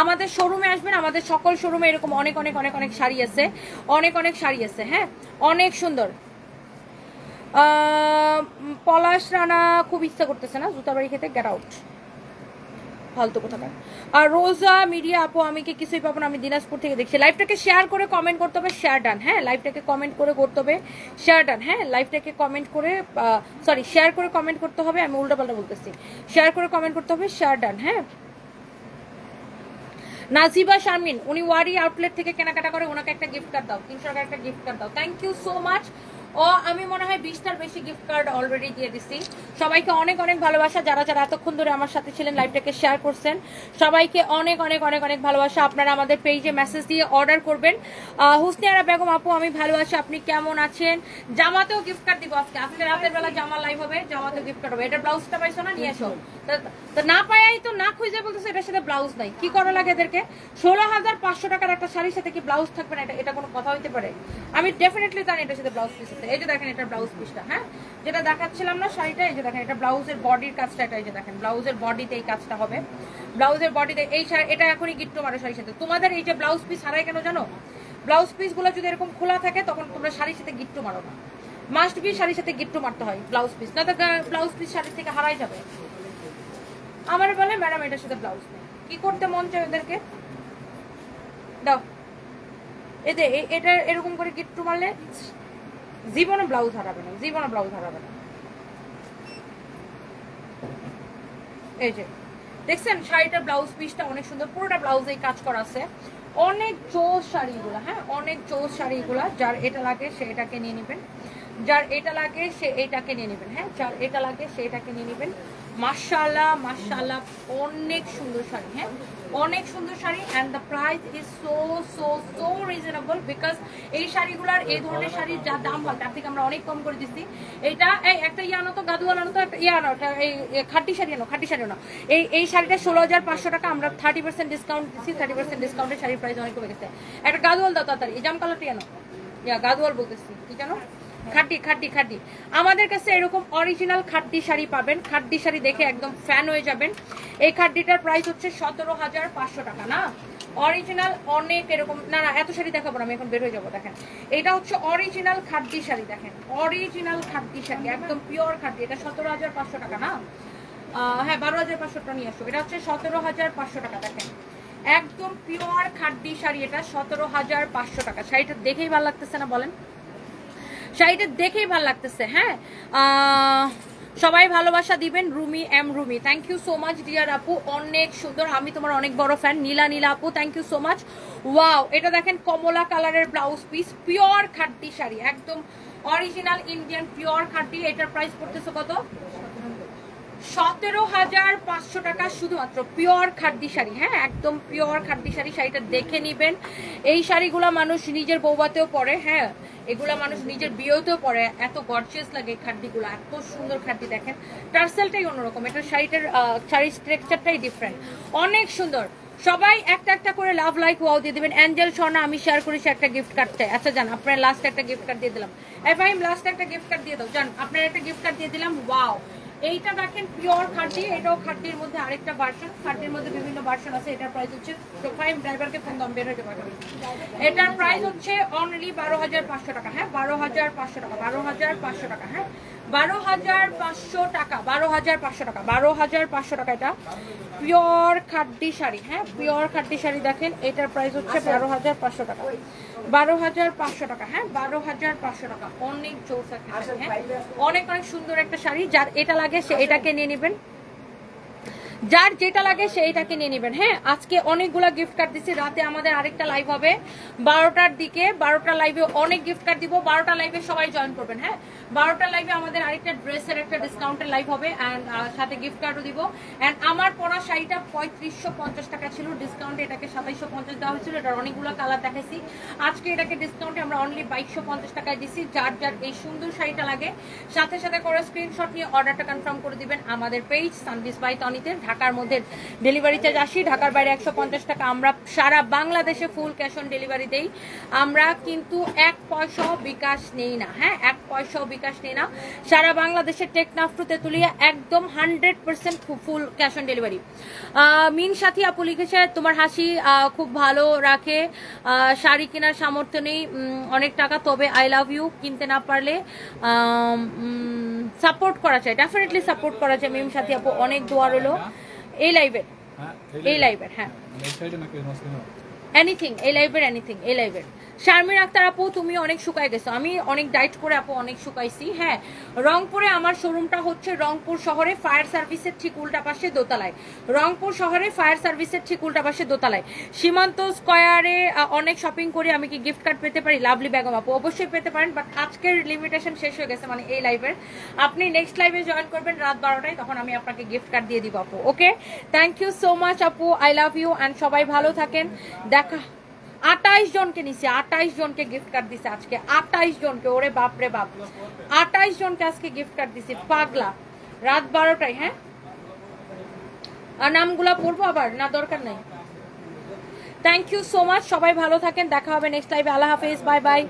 আমাদের শোরুমে আসবেন, আমাদের সকল শোরুমে এরকম অনেক অনেক অনেক অনেক শাড়ি আছে, অনেক অনেক শাড়ি আছে। হ্যাঁ, অনেক সুন্দর। পলাশ রানা খুব ইচ্ছা করতেছে না জুতা বাড়ি খেতে, গেট আউট, ফালতু কোথাকার। আর রোজা মিডিয়া আপু আমি কি কিছুই পাবো না, আমি দিনাজপুর থেকে দেখছি। লাইভটাকে শেয়ার করে কমেন্ট করতে হবে, শেয়ার ডান। হ্যাঁ, লাইভটাকে কমেন্ট করে করতে হবে, শেয়ার ডান। হ্যাঁ, লাইভটাকে কমেন্ট করে সরি শেয়ার করে কমেন্ট করতে হবে, আমি উল্টাপাল্টা বলতেছি, শেয়ার করে কমেন্ট করতে হবে, শেয়ার ডান। হ্যাঁ, নাজিবা শারমিন উনি ওয়ারি আউটলেট থেকে কেনাকাটা করে, ওনাকে একটা গিফট কার্ড দাও, 300 টাকা একটা গিফট কার্ড দাও। Thank you so much. ও আমি মনে হয় 20টার বেশি গিফট কার্ড অলরেডি দিয়ে দিচ্ছি। সবাইকে অনেক অনেক ভালোবাসা, যারা যারা এতক্ষণ ধরে আমার সাথে ছিলেন, লাইভটাকে শেয়ার করছেন, সবাইকে অনেক অনেক অনেক অনেক ভালোবাসা। আপনারা আমাদের পেজে মেসেজ দিয়ে অর্ডার করবেন। হুসনিয়ারা বেগম আপু আমি ভালো আছি, আপনি কেমন আছেন? জামাতেও গিফট কার্ড দিব আজকে, আজকে রাতের বেলা জামা লাইভ হবে, জামাতেও গিফট কার্ড হবে। এটা ব্লাউজটা পাইছো না, নিয়ে এসো। তো না পাই তো না খুঁজে বলতেছে এটার সাথে ব্লাউজ নাই, কি করা লাগে এদেরকে? 16,500 টাকার একটা শাড়ির সাথে কি ব্লাউজ থাকবে না? এটা কোনো কথা হইতে পারে? আমি ডেফিনেটলি জানি এটার সাথে ব্লাউজ পিস আছে। এই যে দেখেন এটা ব্লাউজ পিসটা, হ্যাঁ যেটা দেখাচ্ছিলাম না শাড়িটা, এই যে দেখেন এটা ব্লাউজের বডির কাজটা, এটা এই যে দেখেন ব্লাউজের বডিতে এই কাজটা হবে, ব্লাউজের বডিতে এই শাড়ি। এটা এখনই গিট্টু মারো শাড়ির সাথে। তোমাদের এই যে ব্লাউজ পিস হারায় কেন জানো? ব্লাউজ পিস গুলো যদি এরকম খোলা থাকে তখন তোমরা শাড়ির সাথে গিট্টু মারো না। মাস্ট বি শাড়ির সাথে গিট্টু মারতে হয় ব্লাউজ পিস, না তো ব্লাউজ পিস শাড়ির থেকে হারাই যাবে। আমার বলে ম্যাডাম এটার সাথে ব্লাউজ নেই, কি করতে মন চায় ওদেরকে? দাও এতে এটা এরকম করে গিট্টু মারলে জীবনে ব্লাউজ হারাবে না, জীবনে ব্লাউজ হারাবে না। এই যে দেখছেন শাড়িটার ব্লাউজ পিসটা অনেক সুন্দর, পুরোটা ব্লাউজে কাজ করা আছে। অনেক চোস শাড়িগুলা, হ্যাঁ অনেক চোস শাড়িগুলা। যার এটা লাগে সে এটাকে নিয়ে নেবেন, যার এটা লাগে সে এইটাকে নিয়ে নেবেন। হ্যাঁ, যার এটা লাগে সে এটাকে নিয়ে নেবেন। মাশাআল্লাহ মাশাআল্লাহ, অনেক সুন্দর শাড়ি। হ্যাঁ, অনেক সুন্দর sari. And the price is so so so reasonable, because এই শাড়িগুলার এই ধরনের শাড়ির যা দাম হয় তার থেকে আমরা অনেক কম করে দিচ্ছি। এটা এই একটা ইয়ে আনো তো, গাদুয়াল আনো তো, একটা ইয়ে আনো, এই খাটি শাড়ি আনো, খাটি শাড়ি আনো। এই শাড়িটা 16,500 টাকা, আমরা 30% ডিসকাউন্ট দিচ্ছি। 30% ডিসকাউন্টের শাড়ির প্রাইস অনেক কমে গেছে। একটা গাদুয়াল দাও তাড়াতাড়ি, এই জাম কালারটি আনো, গাদুয়াল বলতেছি কি জানো, খাটি খাটি খাটি। আমাদের কাছে এরকম অরিজিনাল খাড্ডি শাড়ি পাবেন, খাড্ডি শাড়ি দেখে একদম ফ্যান হয়ে যাবেন। এই খাড্ডিটার প্রাইস হচ্ছে 17,500 টাকা। না অরিজিনাল অনেক এরকম, না না এত শাড়ি দেখাবো না, আমি এখন বের হয়ে যাবো। দেখেন এটা হচ্ছে অরিজিনাল খাড্ডি শাড়ি, দেখেন অরিজিনাল খাড্ডি শাড়ি, একদম পিওর খাড্ডি। এটা 17,500 টাকা না, হ্যাঁ 12,500 টাকা নিয়ে আসো। এটা হচ্ছে 17,500 টাকা। দেখেন একদম পিওর খাড্ডি শাড়ি, এটা 17,500 টাকা। শাড়িটা দেখেই ভালো লাগতেছে না বলেন? শাড়িটা দেখেই ভালো লাগতেছে। হ্যাঁ, সবাই ভালোবাসা দিবেন। Rumi M Rumi, thank you so much dear আপু, অনেক সুন্দর, আমি তোমার অনেক বড় ফ্যান। নীলা নীলা আপু thank you so much. Wow, এটা দেখেন কমলা কালারের blouse piece, pure khadi sari, একদম অরিজিনাল ইন্ডিয়ান পিওর খাড্ডি। এটার প্রাইস পড়তেছে কত? 17,500 টাকা শুধুমাত্র পিওর খাড্ডি শাড়ি। হ্যাঁ, একদম পিওর খাড্ডি শাড়ি। শাড়িটা দেখে নিবেন। এই শাড়িগুলা মানুষ নিজের বৌভাতেও পরে, হ্যাঁ এগুলা মানুষ নিজের বিয়েতেও পরে, এত গর্জিয়াস লাগে এই খাড্ডিগুলো, এত সুন্দর খাড্ডি। দেখেন টার্সেলটাই অন্যরকম, এটা শাড়িটার শাড়ির স্ট্রাকচারটাই ডিফারেন্ট, অনেক সুন্দর। সবাই একটা একটা করে লাভ লাইক ওয়াও দিয়ে দিবেন। অ্যাঞ্জেল স্বর্ণা আমি শেয়ার করেছি একটা গিফট কার্ড চাই। আচ্ছা জান, আপনার লাস্ট একটা গিফট কার্ড দিয়ে দিলাম। এফআইএম লাস্ট একটা গিফট কার্ড দিয়ে দাও জান, আপনার একটা গিফট কার্ড দিয়ে দিলাম। ওয়াও, এইটা দেখেন পিওর খাড্ডি, এটাও খাড্ডির মধ্যে আরেকটা ভার্সন, খাড্ডির মধ্যে বিভিন্ন ভার্সন আছে। এটার প্রাইস হচ্ছে, ফাইভ ড্রাইভারকে ফোন দাম বের হয়ে যাবে। এটার প্রাইস হচ্ছে অনলি 12,500 টাকা। হ্যাঁ 12,500 টাকা, 12,500 টাকা। হ্যাঁ 12,500 টাকা, 12,500 টাকা, 12,500 টাকা। এটা পিওর খাড্ডি শাড়ি। হ্যাঁ পিওর খাড্ডি শাড়ি, দেখেন এটার প্রাইস হচ্ছে 12,500 টাকা, 12,500 টাকা। হ্যাঁ 12,500 টাকা, অনেক জোস একটা শাড়ি। হ্যাঁ অনেক অনেক সুন্দর একটা শাড়ি। যার এটা লাগে সে এটাকে নিয়ে নেবেন। যার যেটা লাগে সেইটাকে নিয়ে নেবেন। হ্যাঁ, আজকে অনেকগুলা গিফট কার্ড দিচ্ছি, রাতে আমাদের আরেকটা লাইভ হবে 12টার দিকে, 12টা লাইভে অনেক গিফট কার্ড দিব, 12টা লাইভে সবাই জয়েন করবেন। হ্যাঁ, 12টা লাইভে আমাদের আরেকটা ড্রেসের একটা ডিসকাউন্টের লাইভ হবে অ্যান্ড সাথে গিফট কার্ডও দিব। অ্যান্ড আমার পরা শাড়িটা 3550 টাকা ছিল, ডিসকাউন্টে এটাকে 2750 দেওয়া হয়েছিল, এটার অনেকগুলো কালার দেখাইছি। আজকে এটাকে ডিসকাউন্টে আমরা অনলি 2250 টাকায় দিচ্ছি। যার যার এই সুন্দর শাড়িটা লাগে সাথে সাথে করে স্ক্রিনশট নিয়ে অর্ডারটা কনফার্ম করে দিবেন আমাদের পেজ সানবিস বাই তনিতে। ঢাকার মধ্যে ডেলিভারি চার্জ 80, ঢাকার বাইরে 150 টাকা। আমরা সারা বাংলাদেশে ফুল ক্যাশ অন ডেলিভারি দেই। আমরা কিন্তু 1 পয়সাও বিকাশ নেই না। হ্যাঁ, 1 পয়সাও বিকাশ নেই না। সারা বাংলাদেশে টেকনাফ টু তেতুলিয়া একদম 100% ফুল ক্যাশ অন ডেলিভারি। মিন সাথী আপু লিখেছে তোমার হাসি খুব ভালো রাখে, শাড়ি কেনার সামর্থ্য নেই, অনেক টাকা, তবে আই লাভ ইউ, কিনতে না পারলে সাপোর্ট করা চাই, ডেফিনেটলি সাপোর্ট করা চাই। মিম সাথী আপু অনেক দোয়া রইলো এই লাইভের, হ্যাঁ এনিথিং এই লাইভের, এই লাইভের। শারমিন আক্তার আপু তুমি অনেক শুকায় গেছো, আমি অনেক ডাইট করে আপু অনেক শুকাইছি। হ্যাঁ, রংপুরে আমার শোরুমটা হচ্ছে রংপুর শহরে ফায়ার সার্ভিসের ঠিক উল্টা পাশে দোতলায়, রংপুর শহরে ফায়ার সার্ভিসের ঠিক উল্টা পাশে দোতলায়। সীমান্ত স্কয়ারে অনেক শপিং করি, আমি কি গিফট কার্ড পেতে পারি? লাভলি বেগম আপু অবশ্যই পেতে পারেন, বাট আজকের লিমিটেশন শেষ হয়ে গেছে, মানে এই লাইভের। আপনি নেক্সট লাইভে জয়েন করবেন রাত 12টায়, তখন আমি আপনাকে গিফট কার্ড দিয়ে দিব আপু। ওকে, থ্যাংক ইউ সো মাচ আপু, আই লাভ ইউ অ্যান্ড সবাই ভালো থাকেন। দেখা 28 জনকে নিচ্ছে, 28 জনকে গিফট কার্ড দিছে আজকে, 28 জনকে। ওরে বাপ রে বাপ, 28 জনকে আজকে গিফট কার্ড দিছে, পাগলা। রাত 12টায়। হ্যাঁ, আর নামগুলা পড়বো আবার না? দরকার নাই। থ্যাংক ইউ সো মাচ, সবাই ভালো থাকেন, দেখা হবে নেক্সট লাইভে। আল্লাহ হাফেজ, বাই বাই।